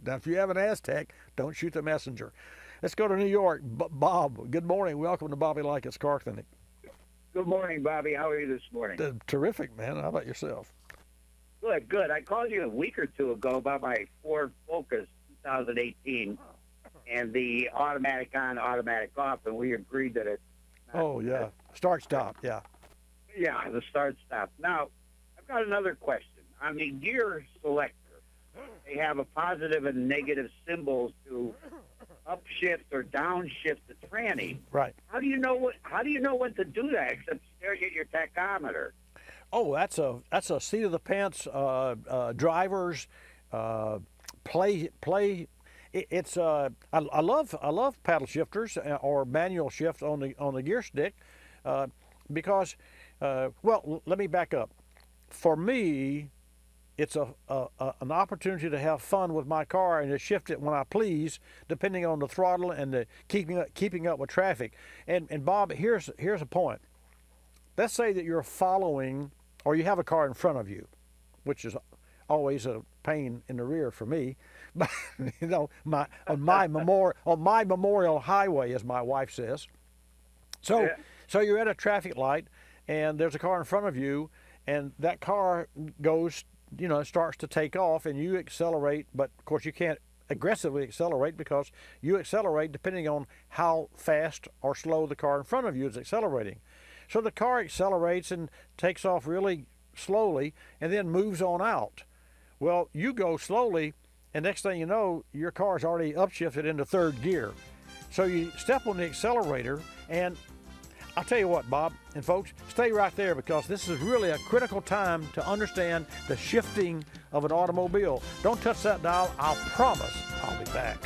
Now, if you have an Aztec, don't shoot the messenger. Let's go to New York. Bob, good morning. Welcome to Bobby Likis Car Clinic. Good morning, Bobby. How are you this morning? Terrific, man. How about yourself? Good, good. I called you a week or two ago about my Ford Focus 2018 and the automatic on, automatic off, and we agreed that it's not. Oh, yeah. Start, stop, yeah. Yeah, the start, stop. Now, I've got another question. On the gear selector, they have a positive and negative symbols to upshift or downshift the tranny. Right. How do you know when to do that except stare at your tachometer? Oh, that's a seat of the pants drivers play. It's I love paddle shifters or manual shift on the gear stick because well, let me back up. For me, it's an opportunity to have fun with my car and to shift it when I please, depending on the throttle and the keeping up with traffic. And Bob, here's a point. Let's say that you're following, or you have a car in front of you, which is always a pain in the rear for me. But you know, on my Memorial Highway, as my wife says. So you're at a traffic light, and there's a car in front of you, and that car goes, you know, starts to take off, and you accelerate, but of course you can't aggressively accelerate because you accelerate depending on how fast or slow the car in front of you is accelerating. So the car accelerates and takes off really slowly and then moves on out. Well, you go slowly, and next thing you know, your car's already upshifted into third gear. So you step on the accelerator, and I'll tell you what, Bob and folks, stay right there, because this is really a critical time to understand the shifting of an automobile. Don't touch that dial. I'll promise I'll be back.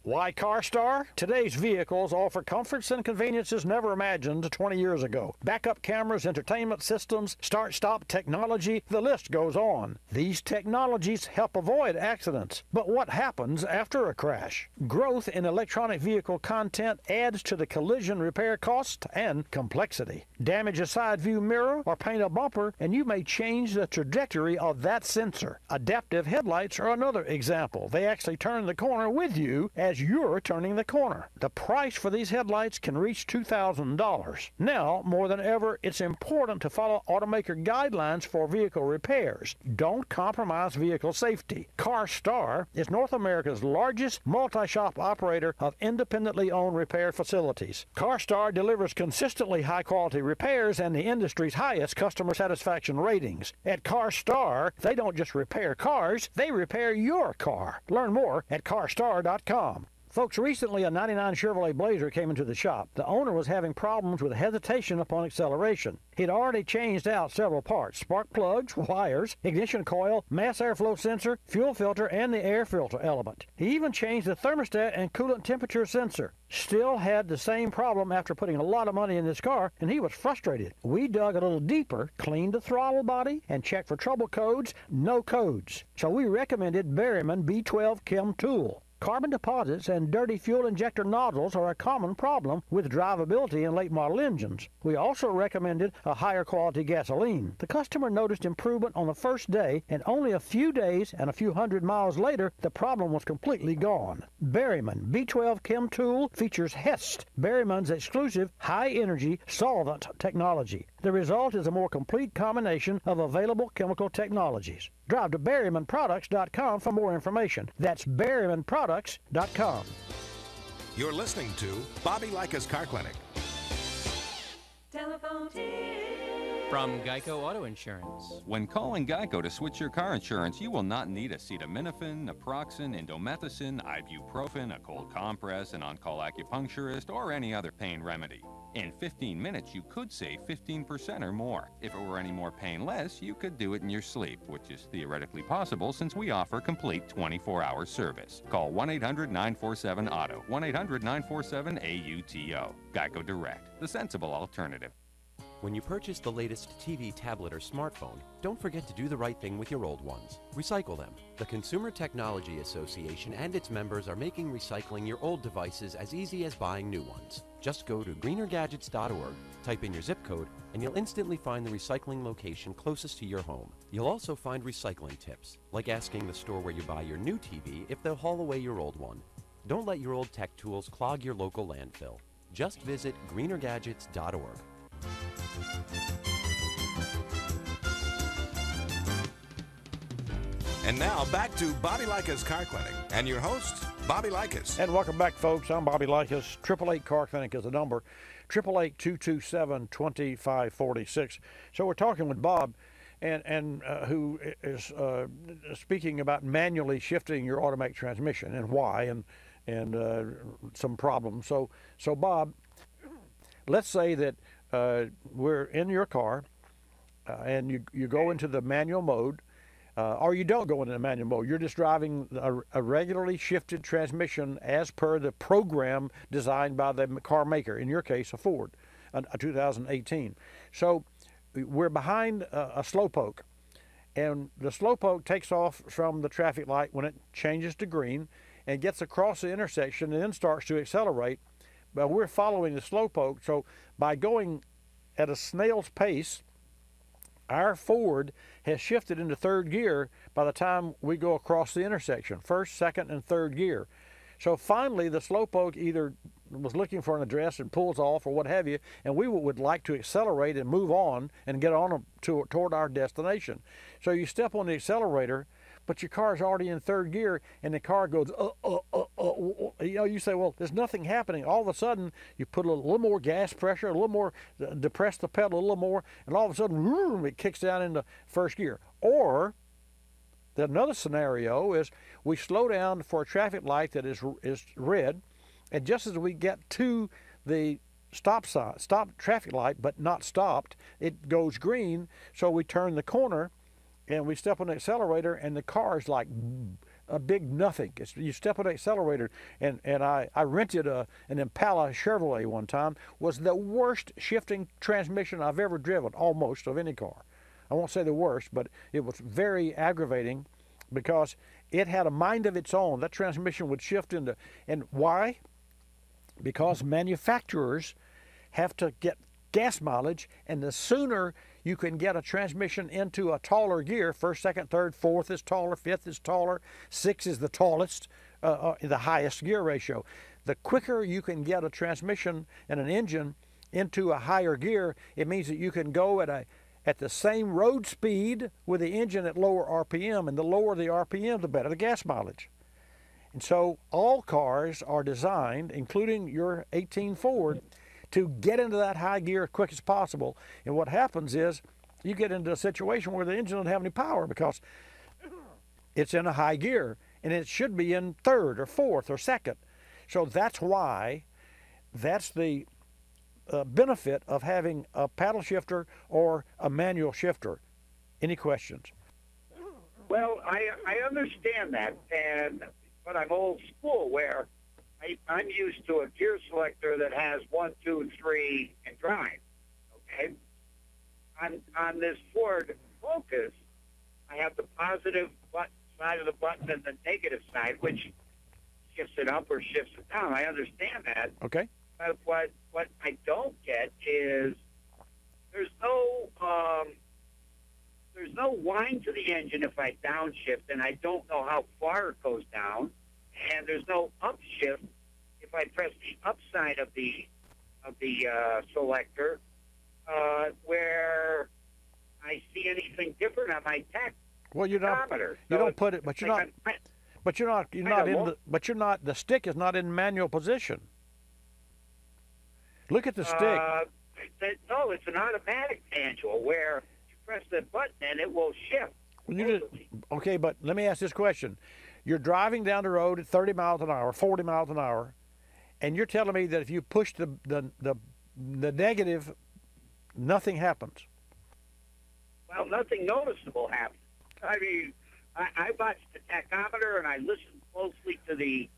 Why CarStar? Today's vehicles offer comforts and conveniences never imagined 20 years ago. Backup cameras, entertainment systems, start-stop technology, the list goes on. These technologies help avoid accidents. But what happens after a crash? Growth in electronic vehicle content adds to the collision repair cost and complexity. Damage a side view mirror or paint a bumper, and you may change the trajectory of that sensor. Adaptive headlights are another example. They actually turn the corner with you as you're turning the corner. The price for these headlights can reach $2,000. Now, more than ever, it's important to follow automaker guidelines for vehicle repairs. Don't compromise vehicle safety. CarStar is North America's largest multi-shop operator of independently owned repair facilities. CarStar delivers consistently high-quality repairs and the industry's highest customer satisfaction ratings. At CarStar, they don't just repair cars, they repair your car. Learn more at carstar.com. Folks, recently a '99 Chevrolet Blazer came into the shop. The owner was having problems with hesitation upon acceleration. He'd already changed out several parts: spark plugs, wires, ignition coil, mass airflow sensor, fuel filter, and the air filter element. He even changed the thermostat and coolant temperature sensor. Still had the same problem after putting a lot of money in this car, and he was frustrated. We dug a little deeper, cleaned the throttle body, and checked for trouble codes. No codes. So we recommended Berryman B12 Chem Tool. Carbon deposits and dirty fuel injector nozzles are a common problem with drivability in late model engines. We also recommended a higher quality gasoline. The customer noticed improvement on the first day, and only a few days and a few hundred miles later, the problem was completely gone. Berryman B12 Chem Tool features HEST, Berryman's exclusive high-energy solvent technology. The result is a more complete combination of available chemical technologies. Drive to BerrymanProducts.com for more information. That's BerrymanProducts.com. You're listening to Bobby Likis Car Clinic. Telephone From Geico Auto Insurance. When calling Geico to switch your car insurance, you will not need acetaminophen, naproxen, indomethacin, ibuprofen, a cold compress, an on-call acupuncturist, or any other pain remedy. In 15 minutes, you could save 15% or more. If it were any more painless, you could do it in your sleep, which is theoretically possible since we offer complete 24-hour service. Call 1-800-947-AUTO, 1-800-947-AUTO. Geico Direct, the sensible alternative. When you purchase the latest TV, tablet, or smartphone, don't forget to do the right thing with your old ones. Recycle them. The Consumer Technology Association and its members are making recycling your old devices as easy as buying new ones. Just go to greenergadgets.org, type in your zip code, and you'll instantly find the recycling location closest to your home. You'll also find recycling tips, like asking the store where you buy your new TV if they'll haul away your old one. Don't let your old tech tools clog your local landfill. Just visit greenergadgets.org. And now back to Bobby Likis Car Clinic and your host, Bobby Likis. And welcome back, folks. I'm Bobby Likis. 888 Car Clinic is the number. 888-227-2546. So we're talking with Bob, and who is speaking about manually shifting your automatic transmission and why, and some problems. So Bob, let's say that we're in your car, and you go into the manual mode, or you don't go into the manual mode. You're just driving a regularly shifted transmission as per the program designed by the car maker, in your case, a Ford, a 2018. So we're behind a slowpoke, and the slowpoke takes off from the traffic light when it changes to green and gets across the intersection and then starts to accelerate. But we're following the slowpoke, so by going at a snail's pace, our Ford has shifted into third gear by the time we go across the intersection, first, second, and third gear. So finally, the slowpoke either was looking for an address and pulls off or what have you, and we would like to accelerate and move on and get on toward our destination. So you step on the accelerator, but your car's already in third gear, and the car goes, you know, you say, well, there's nothing happening. All of a sudden, you put a little more gas pressure, a little more, depress the pedal a little more, and all of a sudden, whoom, it kicks down into first gear. Or another scenario is we slow down for a traffic light that is red, and just as we get to the stop traffic light, but not stopped, it goes green, so we turn the corner, and we step on the accelerator, and the car is like a big nothing. You step on the accelerator, and I rented an Impala Chevrolet one time. Was the worst shifting transmission I've ever driven, almost, of any car. I won't say the worst, but it was very aggravating because it had a mind of its own. That transmission would shift into, and why? Because manufacturers have to get gas mileage, and the sooner you can get a transmission into a taller gear, first, second, third, fourth is taller, fifth is taller, six is the tallest, the highest gear ratio. The quicker you can get a transmission and an engine into a higher gear, it means that you can go at the same road speed with the engine at lower RPM, and the lower the RPM, the better the gas mileage. And so all cars are designed, including your 18 Ford, to get into that high gear as quick as possible. And what happens is you get into a situation where the engine doesn't have any power because it's in a high gear, and it should be in third or fourth or second. So that's why, that's the benefit of having a paddle shifter or a manual shifter. Any questions? Well, I understand that, but I'm old school where I'm used to a gear selector that has 1, 2, 3, and drive. Okay. On this Ford Focus, I have the positive side of the button and the negative side, which shifts it up or shifts it down. I understand that. Okay. But what I don't get is there's no whine to the engine if I downshift, and I don't know how far it goes down. And there's no upshift if I press the upside of the selector, where I see anything different on my well, you don't put it, but you're not. The stick is not in manual position. Look at the stick. No, it's an automatic manual where you press the button and it will shift. Okay, but let me ask this question. You're driving down the road at 30 miles an hour, 40 miles an hour, and you're telling me that if you push the negative, nothing happens. Well, nothing noticeable happens. I mean, I watched the tachometer and I listened closely to the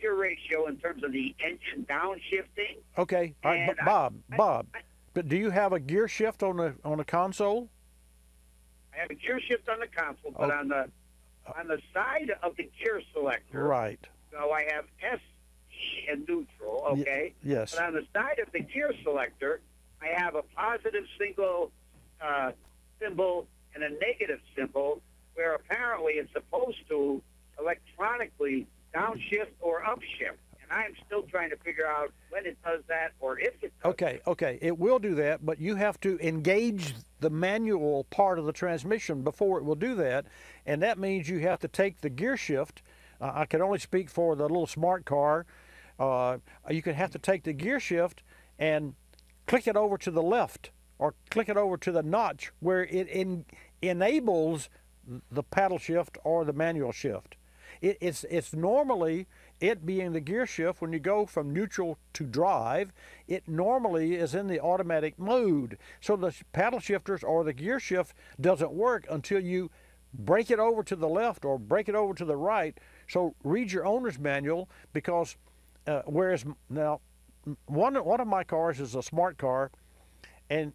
gear ratio in terms of the engine downshifting. Okay, all right, Bob, but do you have a gear shift on the console? I have a gear shift on the console, but on the side of the gear selector. Right. So I have S, E, and neutral, okay? Yes. But on the side of the gear selector, I have a positive symbol and a negative symbol, where apparently it's supposed to electronically downshift or upshift. And I'm still trying to figure out when it does that or if it does. Okay, it will do that, but you have to engage the manual part of the transmission before it will do that, and that means you have to take the gear shift. I can only speak for the little smart car. You can have to take the gear shift and click it over to the left or click it over to the notch where it enables the paddle shift or the manual shift. It's normally, it being the gear shift, when you go from neutral to drive, it normally is in the automatic mode. So the paddle shifters or the gear shift doesn't work until you break it over to the left or break it over to the right. So read your owner's manual, because whereas now one of my cars is a smart car, and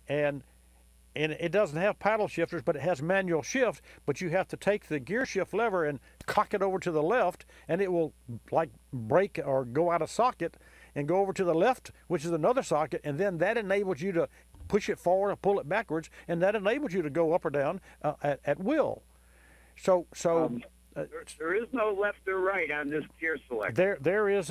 it doesn't have paddle shifters, but it has manual shift, but you have to take the gear shift lever and cock it over to the left, and it will like break or go out of socket and go over to the left, which is another socket, and then that enables you to push it forward or pull it backwards, and that enables you to go up or down at will. So there is no left or right on this gear selector. there is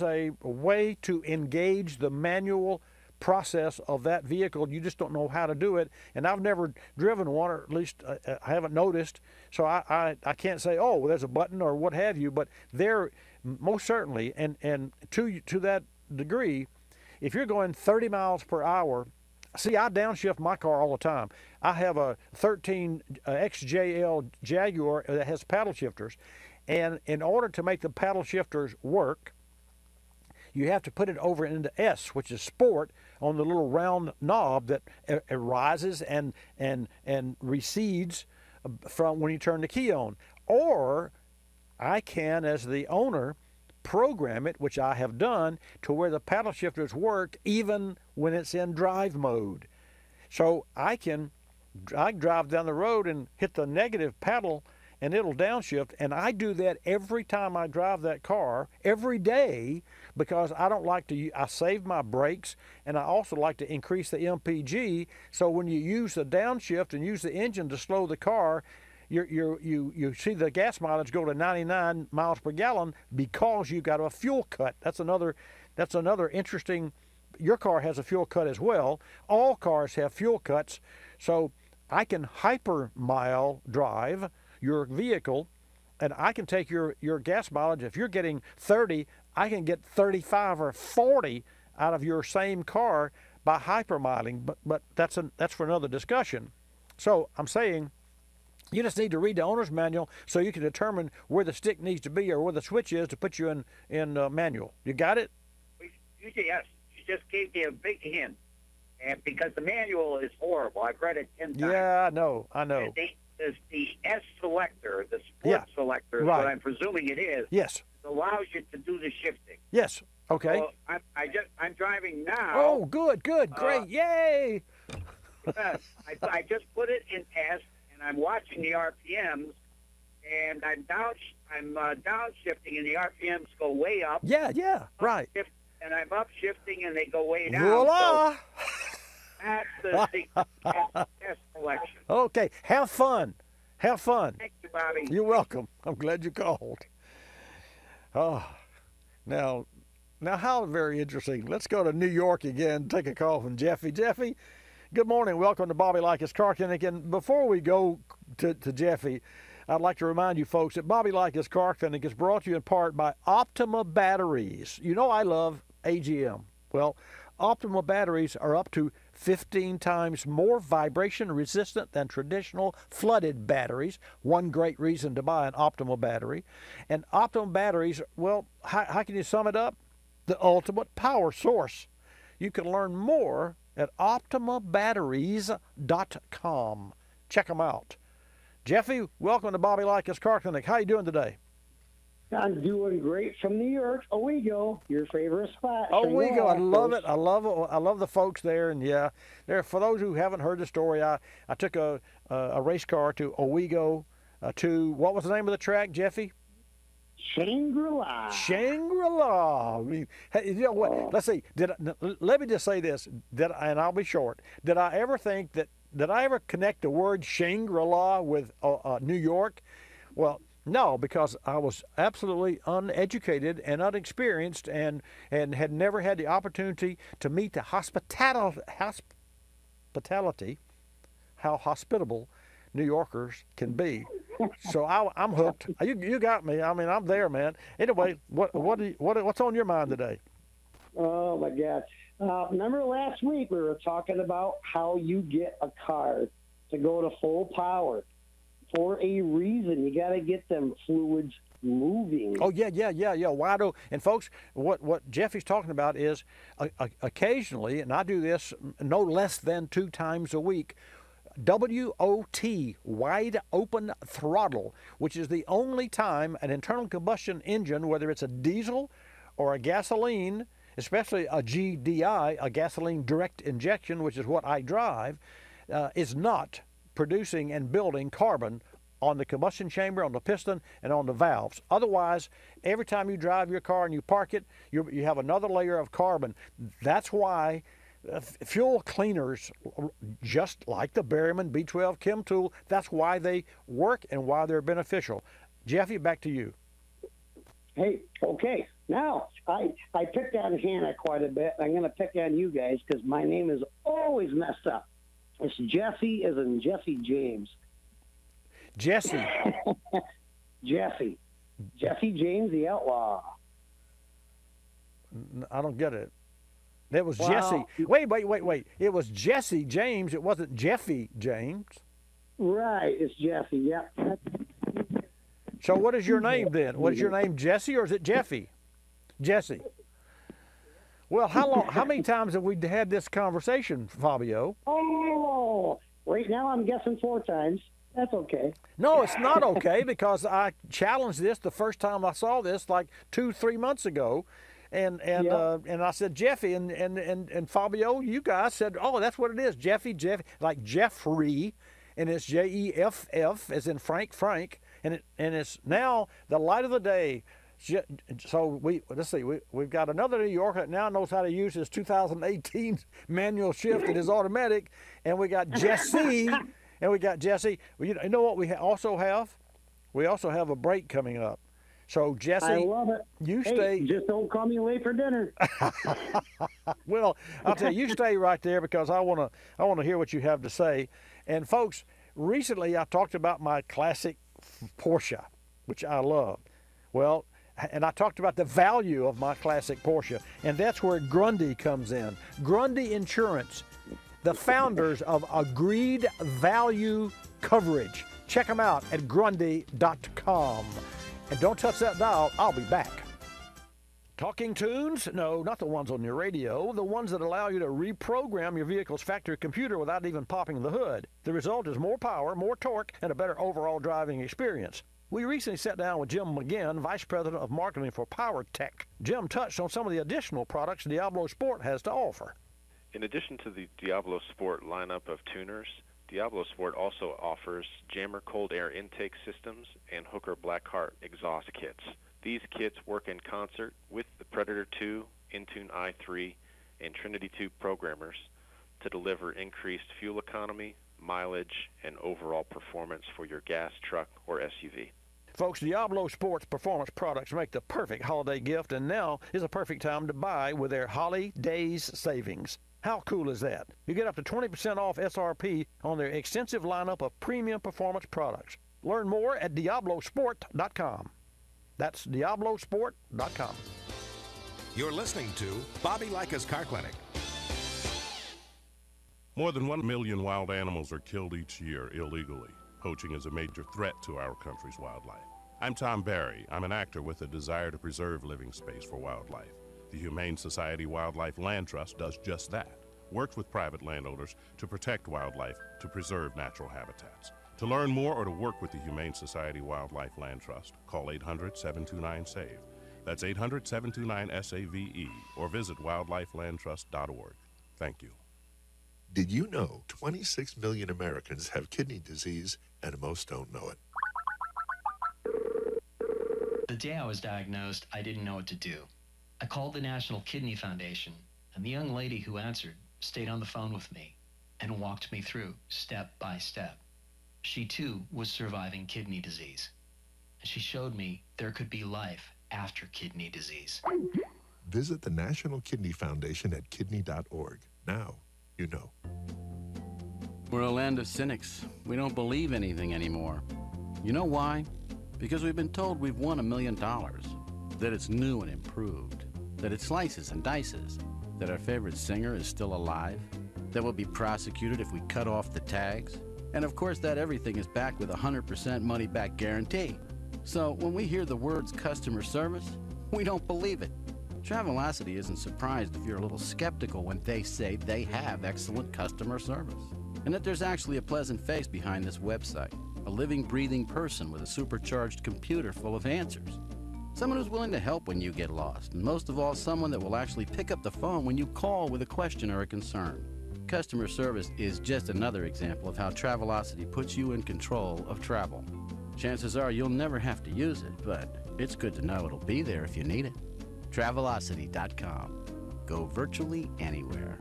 a way to engage the manual process of that vehicle. You just don't know how to do it, and I've never driven one, or at least I haven't noticed, so I can't say, oh, well, there's a button or what have you, but there most certainly, and to that degree, if you're going 30 miles per hour, see, I downshift my car all the time. I have a 13 XJL Jaguar that has paddle shifters, and in order to make the paddle shifters work, you have to put it over into S, which is sport, on the little round knob that rises and recedes from when you turn the key on. Or I can, as the owner, program it, which I have done, to where the paddle shifters work even when it's in drive mode. So I drive down the road and hit the negative paddle and it'll downshift, and I do that every time I drive that car, every day, because I don't like to, I save my brakes, and I also like to increase the MPG, so when you use the downshift and use the engine to slow the car, you see the gas mileage go to 99 miles per gallon because you got a fuel cut. That's another interesting. Your car has a fuel cut as well. All cars have fuel cuts, so I can hypermile drive your vehicle, and I can take your gas mileage. If you're getting 30, I can get 35 or 40 out of your same car by hypermiling. But that's for another discussion. So I'm saying, you just need to read the owner's manual so you can determine where the stick needs to be or where the switch is to put you in manual. You got it? Yes. You just gave me a big hint, and because the manual is horrible. I've read it 10 times. Yeah, I know. The S selector, the sport selector, is what I'm presuming it is. Yes. It allows you to do the shifting. Yes. Okay. So I'm driving now. Oh, good, great, yay! I just put it in S, and I'm watching the RPMs, and I'm downshifting, and the RPMs go way up. Yeah, right. And I'm upshifting, and they go way down. Voila! So that's the S selection. Okay, have fun. Thank you, Bobby. You're welcome. I'm glad you called. Oh, now how very interesting. Let's go to New York again. Take a call from Jeffy. Jeffy, good morning. Welcome to Bobby Likis Car Clinic. And before we go to Jeffy, I'd like to remind you folks that Bobby Likis Car Clinic is brought to you in part by Agm Batteries. You know I love AGM. Well, Agm Batteries are up to 15 times more vibration resistant than traditional flooded batteries. One great reason to buy an Agm battery. And Agm batteries, well, how can you sum it up? The ultimate power source. You can learn more at optimabatteries.com. Check them out. Jeffy, welcome to Bobby Likis Car Clinic. How you doing today? I'm doing great from New York. Owego, your favorite spot. Owego, I love it. I love the folks there. And yeah, there. For those who haven't heard the story, I took a race car to Owego to, what was the name of the track, Jeffy? Shangri-La. Shangri-La. I mean, hey, you know what? Let's see. Let me just say this. And I'll be short. Did I ever connect the word Shangri-La with New York? Well, no, because I was absolutely uneducated and unexperienced and had never had the opportunity to meet the hospitality, how hospitable New Yorkers can be. So I'm hooked. You got me. I mean, I'm there, man. Anyway, what's on your mind today? Oh my God! Remember last week we were talking about how you get a car to go to full power. For a reason, you got to get them fluids moving. Oh yeah. Why do? And folks, what Jeffy's talking about is occasionally, and I do this no less than 2 times a week. WOT, wide open throttle, which is the only time an internal combustion engine, whether it's a diesel or a gasoline, especially a GDI, a gasoline direct injection, which is what I drive, is not producing and building carbon on the combustion chamber, on the piston, and on the valves. Otherwise, every time you drive your car and you park it, you have another layer of carbon. That's why fuel cleaners, just like the Berryman B12 Chem Tool. That's why they work and why they're beneficial. Jeffy, back to you. Hey, okay. Now, I picked on Hannah quite a bit. I'm going to pick on you guys because my name is always messed up. It's Jesse as in Jesse James. Jesse. Jesse. Jesse James the Outlaw. I don't get it. That was Wow. Jesse. Wait. It was Jesse James. It wasn't Jeffy James. Right. It's Jesse. Yep. So what is your name then? What is your name, Jesse, or is it Jeffy? Jesse. Well, how many times have we had this conversation, Fabio? Oh, right now I'm guessing 4 times. That's okay. No, it's not okay because I challenged this the first time I saw this like 2-3 months ago. And I said Jeffy and Fabio, you guys said, oh, that's what it is, Jeffy, like Jeffrey, and it's Jeff as in Frank, and it's now the light of the day. So let's see, we've got another New Yorker that now knows how to use his 2018 manual shift and his automatic, and we got Jesse, and we got Jesse. Well, you know what we also have? We also have a break coming up. So Jesse, I love it. You Hey, stay. Just don't call me late for dinner. Well, I'll tell you, you stay right there because I want to hear what you have to say. And folks, recently I talked about my classic Porsche, which I love. Well, and I talked about the value of my classic Porsche, and that's where Grundy comes in. Grundy Insurance, the founders of Agreed Value Coverage. Check them out at grundy.com. And don't touch that dial, I'll be back. Talking tunes? No, not the ones on your radio, the ones that allow you to reprogram your vehicle's factory computer without even popping the hood. The result is more power, more torque, and a better overall driving experience. We recently sat down with Jim McGinn, Vice President of Marketing for PowerTech. Jim touched on some of the additional products Diablo Sport has to offer. In addition to the Diablo Sport lineup of tuners, Diablo Sport also offers Jammer cold air intake systems and Hooker Blackheart exhaust kits. These kits work in concert with the Predator 2, Intune i3, and Trinity 2 programmers to deliver increased fuel economy, mileage, and overall performance for your gas truck or SUV. Folks, Diablo Sports performance products make the perfect holiday gift, and now is a perfect time to buy with their Holidays savings. How cool is that? You get up to 20% off SRP on their extensive lineup of premium performance products. Learn more at DiabloSport.com. That's DiabloSport.com. You're listening to Bobby Likis Car Clinic. More than 1 million wild animals are killed each year illegally. Poaching is a major threat to our country's wildlife. I'm Tom Barry. I'm an actor with a desire to preserve living space for wildlife. The Humane Society Wildlife Land Trust does just that. Works with private landowners to protect wildlife, to preserve natural habitats. To learn more or to work with the Humane Society Wildlife Land Trust, call 800-729-SAVE. That's 800-729-SAVE, or visit wildlifelandtrust.org. Thank you. Did you know 26 million Americans have kidney disease and most don't know it? The day I was diagnosed, I didn't know what to do. I called the National Kidney Foundation, and the young lady who answered stayed on the phone with me and walked me through step by step. She too was surviving kidney disease. And she showed me there could be life after kidney disease. Visit the National Kidney Foundation at kidney.org. Now, you know. We're a land of cynics. We don't believe anything anymore. You know why? Because we've been told we've won $1 million, that it's new and improved, that it slices and dices, that our favorite singer is still alive, that we'll be prosecuted if we cut off the tags, and of course that everything is backed with a 100% money-back guarantee. So when we hear the words customer service, we don't believe it. Travelocity isn't surprised if you're a little skeptical when they say they have excellent customer service, and that there's actually a pleasant face behind this website, a living, breathing person with a supercharged computer full of answers. Someone who's willing to help when you get lost, and most of all, someone that will actually pick up the phone when you call with a question or a concern. Customer service is just another example of how Travelocity puts you in control of travel. Chances are you'll never have to use it, but it's good to know it'll be there if you need it. Travelocity.com. Go virtually anywhere.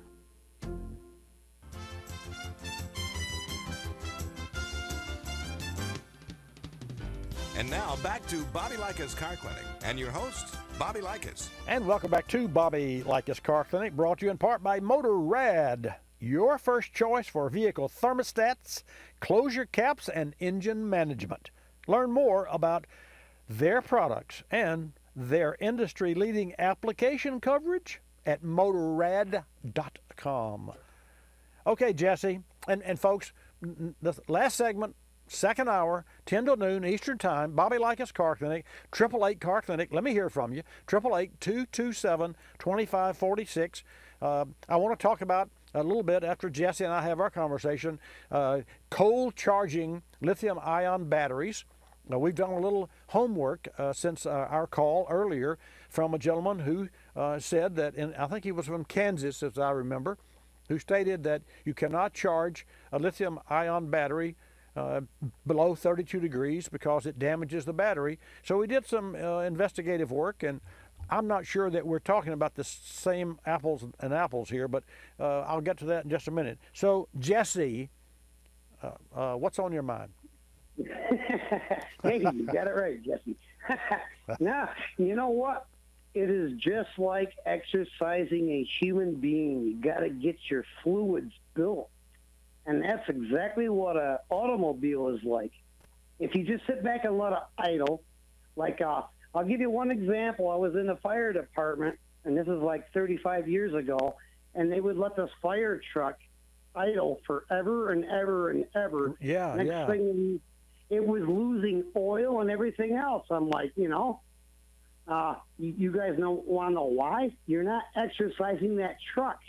And now back to Bobby Likis Car Clinic and your host, Bobby Likis. And welcome back to Bobby Likis Car Clinic, brought to you in part by Motorrad, your first choice for vehicle thermostats, closure caps, and engine management. Learn more about their products and their industry-leading application coverage at motorrad.com. Okay, Jesse, and folks, the last segment, second hour, 10 to noon Eastern Time, Bobby Likis Car Clinic, 888 Car Clinic. Let me hear from you. 888-227-2546. I want to talk about a little bit after Jesse and I have our conversation, cold charging lithium-ion batteries. We've done a little homework since our call earlier from a gentleman who said that, I think he was from Kansas, as I remember, who stated that you cannot charge a lithium-ion battery below 32 degrees because it damages the battery. So we did some investigative work, and I'm not sure that we're talking about the same apples and apples here, but I'll get to that in just a minute. So, Jesse, what's on your mind? Hey, you got it right, Jesse. Now, you know what? It is just like exercising a human being. You got to get your fluids built. And that's exactly what an automobile is like. If you just sit back and let it idle, like I'll give you one example. I was in the fire department, and this is like 35 years ago, and they would let this fire truck idle forever and ever and ever. Next thing, it was losing oil and everything else. I'm like, you guys want to know why? You're not exercising that truck.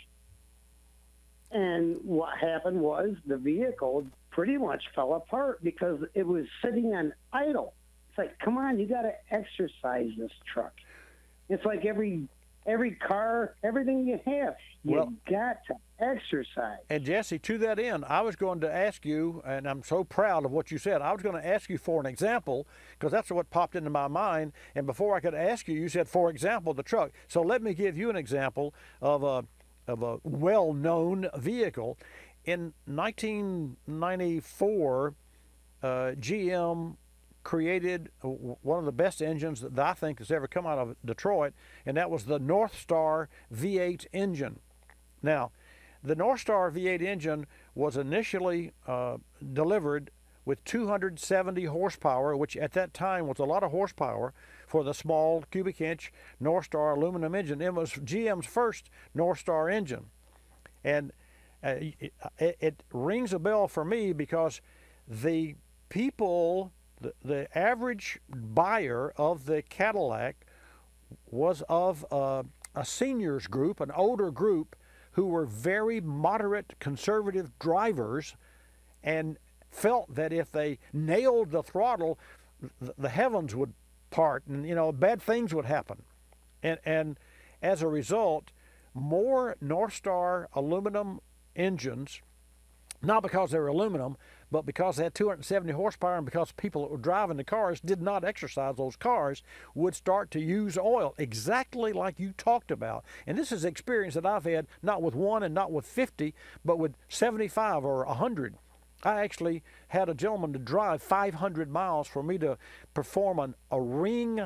And what happened was the vehicle pretty much fell apart because it was sitting on idle. It's like, come on, you got to exercise this truck. It's like every car, everything you have, you got to exercise. And Jesse, to that end, I was going to ask you, and I'm so proud of what you said, I was going to ask you for an example because that's what popped into my mind. And before I could ask you, you said, for example, the truck. So let me give you an example of a well-known vehicle. In 1994, GM created one of the best engines that I think has ever come out of Detroit, and that was the Northstar V8 engine. Now, the Northstar V8 engine was initially delivered with 270 horsepower, which at that time was a lot of horsepower for the small cubic inch Northstar aluminum engine. It was GM's first Northstar engine. And it rings a bell for me because the people, the average buyer of the Cadillac was of a seniors group, an older group, who were very moderate conservative drivers and felt that if they nailed the throttle, the heavens would part and, bad things would happen. And as a result, more Northstar aluminum engines, not because they were aluminum, but because they had 270 horsepower and because people that were driving the cars did not exercise those cars, would start to use oil, exactly like you talked about. And this is experience that I've had, not with one and not with 50, but with 75 or 100. I actually had a gentleman to drive 500 miles for me to perform a ring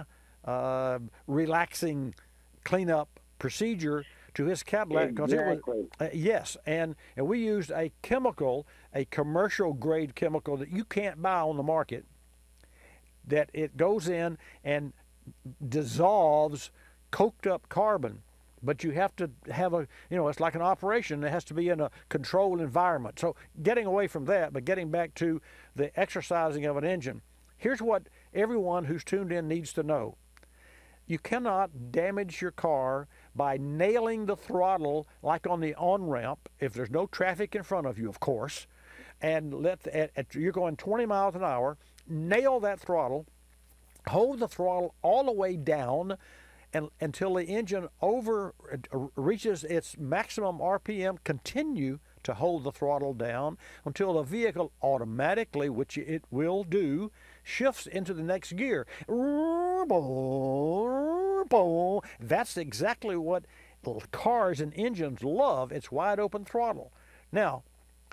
relaxing cleanup procedure to his Cadillac. Exactly. Yes, and we used a chemical, a commercial grade chemical that you can't buy on the market, that it goes in and dissolves coked up carbon. But you have to have it's like an operation. It has to be in a controlled environment. So getting away from that, but getting back to the exercising of an engine, here's what everyone who's tuned in needs to know. You cannot damage your car by nailing the throttle like on the on-ramp, if there's no traffic in front of you, of course, and you're going 20 miles an hour, nail that throttle, hold the throttle all the way down, and until the engine reaches its maximum RPM, continue to hold the throttle down until the vehicle automatically, which it will do, shifts into the next gear. That's exactly what cars and engines love. It's wide open throttle. Now,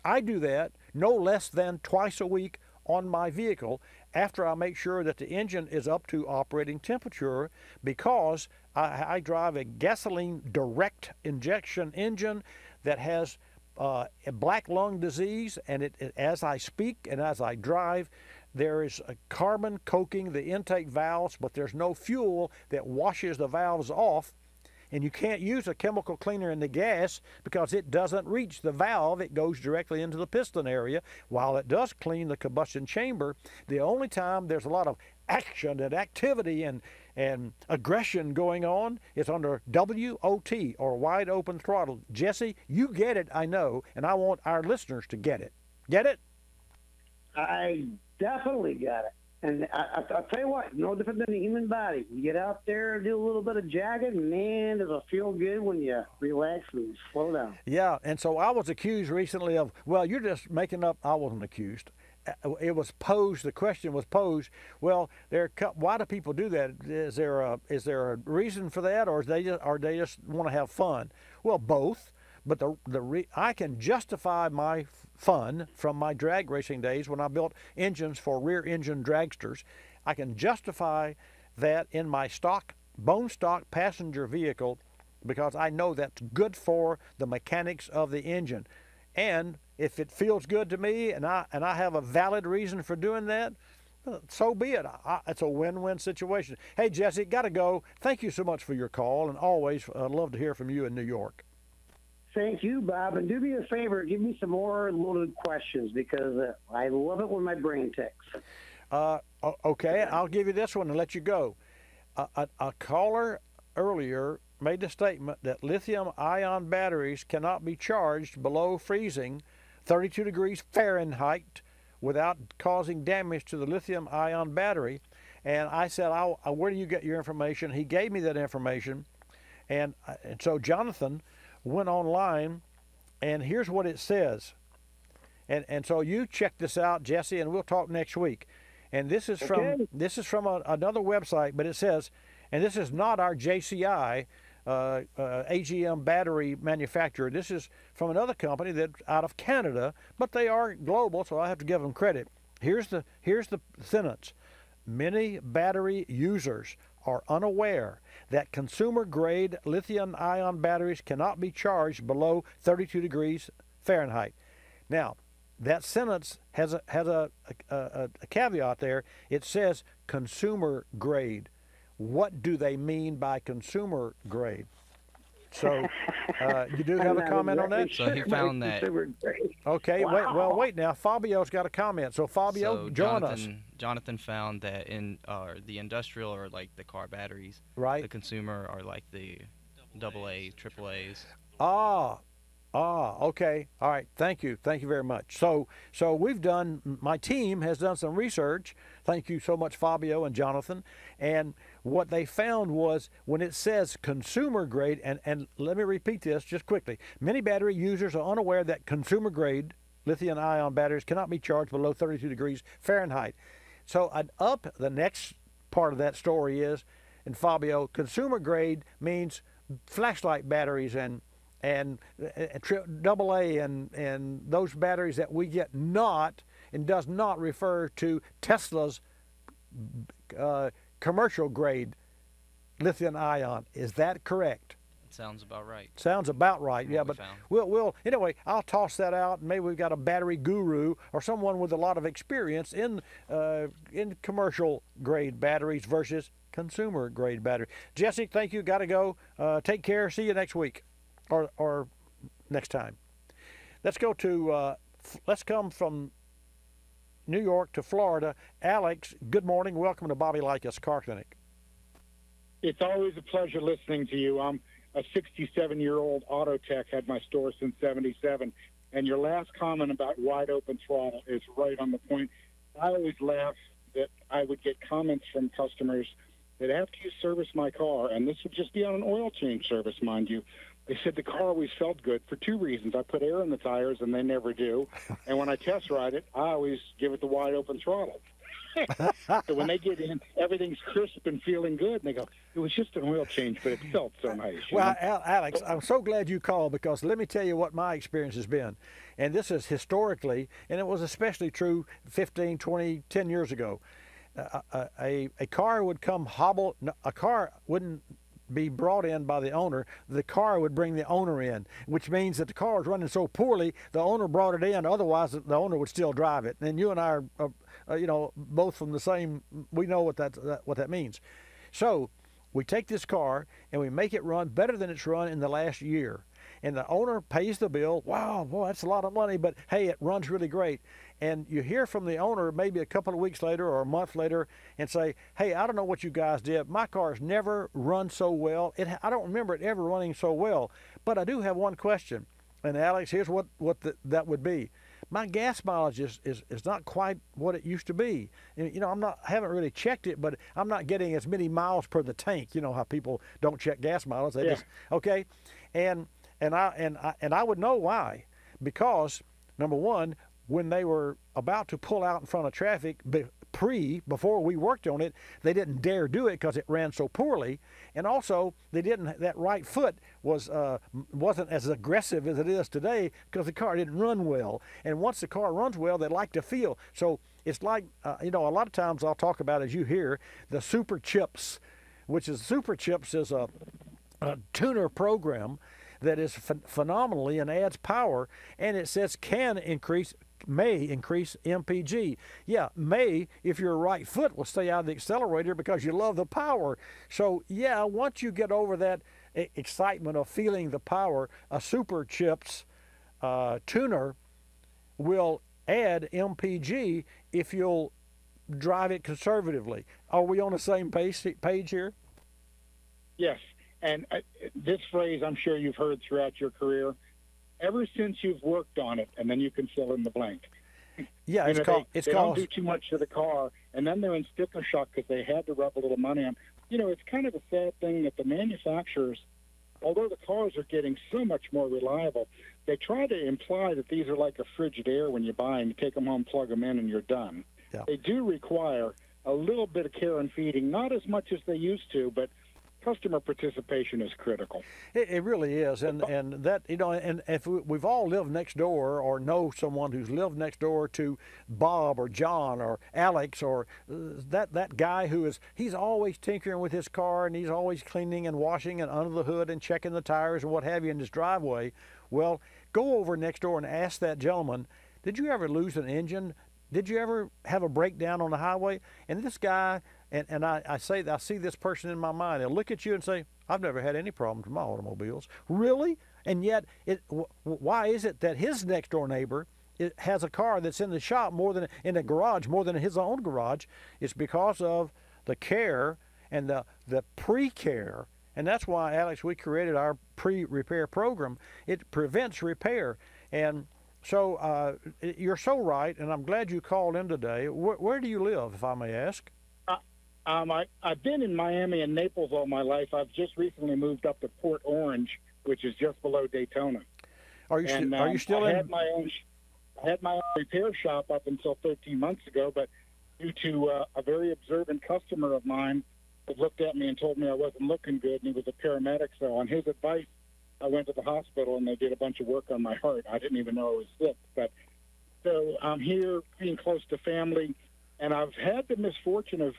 I do that no less than twice a week on my vehicle, after I make sure that the engine is up to operating temperature, because I drive a gasoline direct injection engine that has black lung disease, and as I speak and as I drive, there is a carbon coating the intake valves, but there's no fuel that washes the valves off. And you can't use a chemical cleaner in the gas because it doesn't reach the valve. It goes directly into the piston area. While it does clean the combustion chamber, the only time there's a lot of action and activity and aggression going on is under WOT, or wide open throttle. Jesse, you get it, I know, and I want our listeners to get it. Get it? I definitely got it. And I'll tell you what, no different than the human body. You get out there and do a little bit of jogging, man, does it feel good when you relax and slow down. Yeah, and so I was accused recently of, well, you're just making up. I wasn't accused. It was posed, the question was posed, well, why do people do that? Is there a reason for that, or they just want to have fun? Well, both. But I can justify my fun from my drag racing days when I built engines for rear engine dragsters. I can justify that in my bone stock passenger vehicle because I know that's good for the mechanics of the engine. And if it feels good to me and I have a valid reason for doing that, so be it. It's a win-win situation. Hey, Jesse, got to go. Thank you so much for your call, and always love to hear from you in New York. Thank you, Bob. And do me a favor, give me some more loaded questions because I love it when my brain ticks. Okay, I'll give you this one and let you go. A caller earlier made the statement that lithium-ion batteries cannot be charged below freezing, 32 degrees Fahrenheit, without causing damage to the lithium-ion battery. And I said, where do you get your information? He gave me that information. And so Jonathan went online, and here's what it says. And so you check this out, Jesse, and we'll talk next week. And this is from another website, but it says, and this is not our JCI Agm battery manufacturer. This is from another company that's out of Canada, but they are global, so I have to give them credit. Here's the sentence. Many battery users are unaware that consumer-grade lithium-ion batteries cannot be charged below 32 degrees Fahrenheit. Now, that sentence has a caveat there. It says consumer-grade. What do they mean by consumer-grade? So, you do have a comment on that? So he found that. Okay, wow. wait now. Fabio's got a comment. So Fabio, join us. Jonathan found that in the industrial, or like the car batteries, right? The consumer are like the AA, AAAs. Okay. All right. Thank you very much. So my team has done some research. Thank you so much, Fabio and Jonathan. And what they found was when it says consumer grade, and let me repeat this just quickly. Many battery users are unaware that consumer grade lithium-ion batteries cannot be charged below 32 degrees Fahrenheit. So the next part of that story is, and Fabio, consumer grade means flashlight batteries and AA and those batteries that we get does not refer to Tesla's commercial grade lithium ion. Is that correct? It sounds about right. Sounds about right. Yeah, but we'll anyway, I'll toss that out, and maybe we've got a battery guru or someone with a lot of experience in commercial grade batteries versus consumer grade battery. Jesse, thank you. Got to go. Take care. See you next week. Or next time. Let's go to, let's come from New York to Florida. Alex, good morning. Welcome to Bobby Likis Car Clinic. It's always a pleasure listening to you. I'm a 67-year-old auto tech, had my store since 77. And your last comment about wide open throttle is right on the point. I always laugh that I would get comments from customers that after you service my car, and this would just be on an oil change service, mind you, they said the car always felt good for two reasons. I put air in the tires, and they never do. And when I test ride it, I always give it the wide open throttle. So when they get in, everything's crisp and feeling good, and they go, it was just an oil change, but it felt so nice. Well, Alex, I'm so glad you called, because let me tell you what my experience has been. And this is historically, and it was especially true 15, 20, 10 years ago. A car would come a car wouldn't be brought in by the owner. The car would bring the owner in, which means that the car was running so poorly, the owner brought it in. Otherwise, the owner would still drive it. And you and I are, both from the same. We know what that means. So we take this car and we make it run better than it's run in the last year. And the owner pays the bill. Wow, boy, that's a lot of money, but hey, it runs really great. And you hear from the owner maybe a couple of weeks later or a month later and say, hey, I don't know what you guys did. My car's never run so well. I don't remember it ever running so well. But I do have one question. And Alex, here's what that would be. My gas mileage is not quite what it used to be. And, haven't really checked it, but I'm not getting as many miles per the tank. You know how people don't check gas mileage. They just, okay. And I would know why, because number one, when they were about to pull out in front of traffic before we worked on it, they didn't dare do it because it ran so poorly, and also that right foot wasn't as aggressive as it is today because the car didn't run well. And once the car runs well, they like to feel. So it's like a lot of times I'll talk about, as you hear, the Super Chips, which is a tuner program that is phenomenally and adds power, and it says may increase MPG. Yeah, may, if your right foot will stay out of the accelerator because you love the power. So yeah, once you get over that excitement of feeling the power, a Super Chips tuner will add MPG if you'll drive it conservatively. Are we on the same page here? Yes. And this phrase I'm sure you've heard throughout your career, ever since you've worked on it, and then you can fill in the blank. Yeah, they don't do too much to the car, and then they're in sticker shock because they had to rub a little money on. It's kind of a sad thing that the manufacturers, although the cars are getting so much more reliable, they try to imply that these are like a frigid air when you buy them. You take them home, plug them in, and you're done. Yeah. They do require a little bit of care and feeding, not as much as they used to, but customer participation is critical. It really is, and that and if we've all lived next door or know someone who's lived next door to Bob or John or Alex or that guy he's always tinkering with his car and he's always cleaning and washing and under the hood and checking the tires and what have you in his driveway. Well, go over next door and ask that gentleman, did you ever lose an engine? Did you ever have a breakdown on the highway? And this guy, and I see this person in my mind. They'll look at you and say, I've never had any problems with my automobiles. Really? And yet, why is it that his next door neighbor has a car that's in the shop in the garage more than his own garage? It's because of the care and the pre-care. And that's why, Alex, we created our pre-repair program. It prevents repair. And so you're so right, and I'm glad you called in today. Where do you live, if I may ask? I've been in Miami and Naples all my life. I've just recently moved up to Port Orange, which is just below Daytona. Are you still in? I had my own repair shop up until 13 months ago, but due to a very observant customer of mine that looked at me and told me I wasn't looking good, and he was a paramedic, so on his advice, I went to the hospital and they did a bunch of work on my heart. I didn't even know I was sick. But so I'm here being close to family, and I've had the misfortune of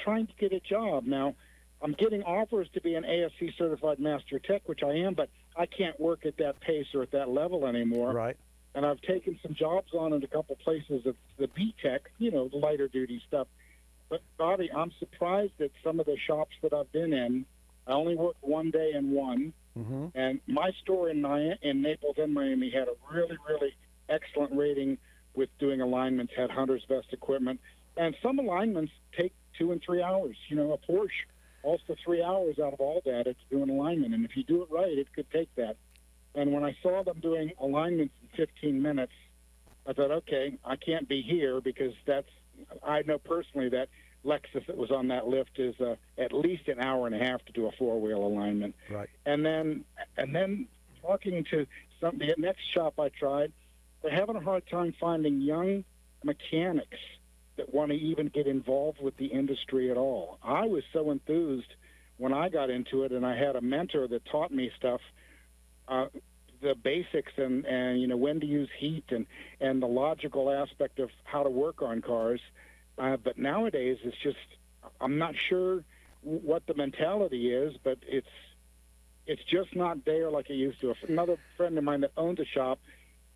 trying to get a job. Now, I'm getting offers to be an ASC certified master tech, which I am, but I can't work at that pace or at that level anymore. Right. And I've taken some jobs on in a couple places of the B-Tech, the lighter duty stuff. But, Bobby, I'm surprised at some of the shops that I've been in. I only worked one day in one. Mm-hmm. And my store in Naples and Miami had a really, really excellent rating with doing alignments, had hunter's vest equipment. And some alignments take 2 and 3 hours. A Porsche, also 3 hours out of all that, it's doing alignment. And if you do it right, it could take that. And when I saw them doing alignments in 15 minutes, I thought, okay, I can't be here because I know personally that Lexus that was on that lift is at least an hour and a half to do a four-wheel alignment. Right. And then talking to the next shop I tried, they're having a hard time finding young mechanics that want to even get involved with the industry at all. I was so enthused when I got into it, and I had a mentor that taught me stuff, the basics and when to use heat and the logical aspect of how to work on cars. But nowadays, it's just, I'm not sure what the mentality is, but it's just not there like it used to. Another friend of mine that owns a shop,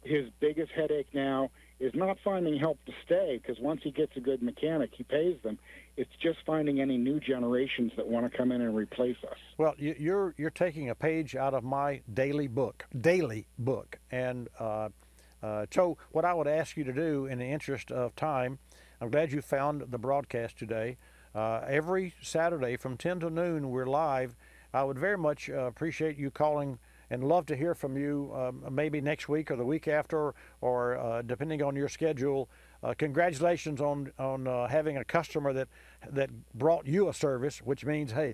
his biggest headache now is not finding help to stay, because once he gets a good mechanic, he pays them. It's just finding any new generations that want to come in and replace us. Well, you're taking a page out of my daily book. And so what I would ask you to do, in the interest of time, I'm glad you found the broadcast today. Every Saturday from 10 to noon, we're live. I would very much appreciate you calling and love to hear from you maybe next week or the week after, or depending on your schedule. Congratulations on having a customer that brought you a service, which means, hey,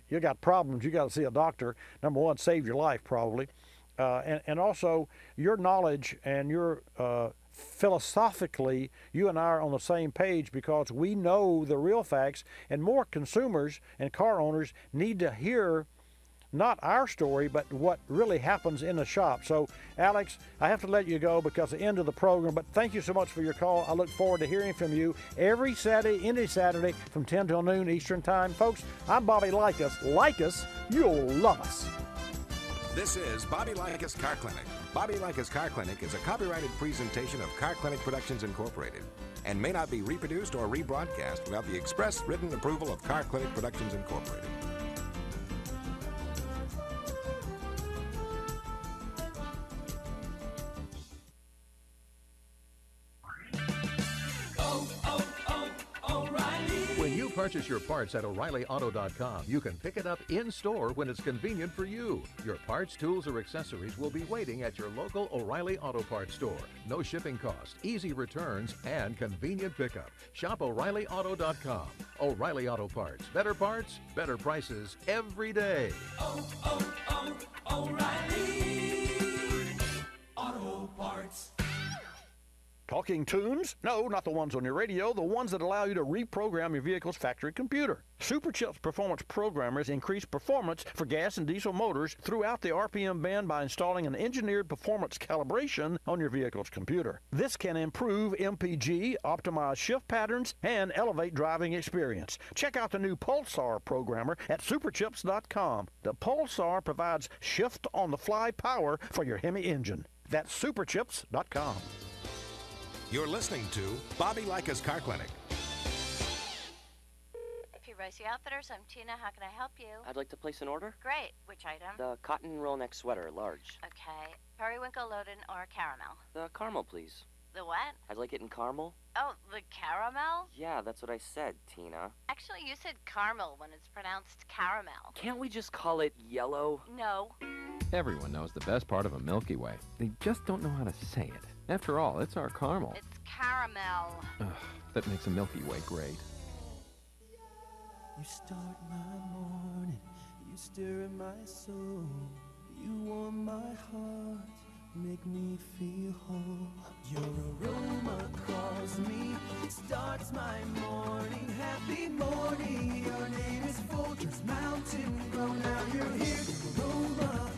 you got problems, you got to see a doctor. Number one, saved your life probably. And also your knowledge and your philosophically, you and I are on the same page, because we know the real facts, and more consumers and car owners need to hear not our story, but what really happens in the shop. So, Alex, I have to let you go because of the end of the program, but thank you so much for your call. I look forward to hearing from you every Saturday, any Saturday, from 10 till noon Eastern Time. Folks, I'm Bobby Likis. Like us, you'll love us. This is Bobby Likis Car Clinic. Bobby Likis Car Clinic is a copyrighted presentation of Car Clinic Productions Incorporated and may not be reproduced or rebroadcast without the express written approval of Car Clinic Productions Incorporated. Purchase your parts at O'ReillyAuto.com. You can pick it up in-store when it's convenient for you. Your parts, tools, or accessories will be waiting at your local O'Reilly Auto Parts store. No shipping cost, easy returns, and convenient pickup. Shop O'ReillyAuto.com. O'Reilly Auto Parts. Better prices every day. O'Reilly Auto Parts. Talking tunes? No, not the ones on your radio, the ones that allow you to reprogram your vehicle's factory computer. SuperChips Performance Programmers increase performance for gas and diesel motors throughout the RPM band by installing an engineered performance calibration on your vehicle's computer. This can improve MPG, optimize shift patterns, and elevate driving experience. Check out the new Pulsar programmer at superchips.com. The Pulsar provides shift-on-the-fly power for your Hemi engine. That's superchips.com. You're listening to Bobby Likis Car Clinic. Ricey Outfitters, I'm Tina. How can I help you? I'd like to place an order. Great. Which item? The cotton roll neck sweater, large. Okay. Periwinkle Loden or caramel? The caramel, please. The what? I'd like it in caramel. Oh, the caramel? Yeah, that's what I said, Tina. Actually, you said caramel when it's pronounced caramel. Can't we just call it yellow? No. Everyone knows the best part of a Milky Way. They just don't know how to say it. After all, it's our caramel. It's caramel. Ugh, that makes a Milky Way great. You start my morning, you stir in my soul, you warm my heart, make me feel whole. Your aroma calls me, starts my morning, happy morning. Your name is Fortress Mountain, grow now you're here. Aroma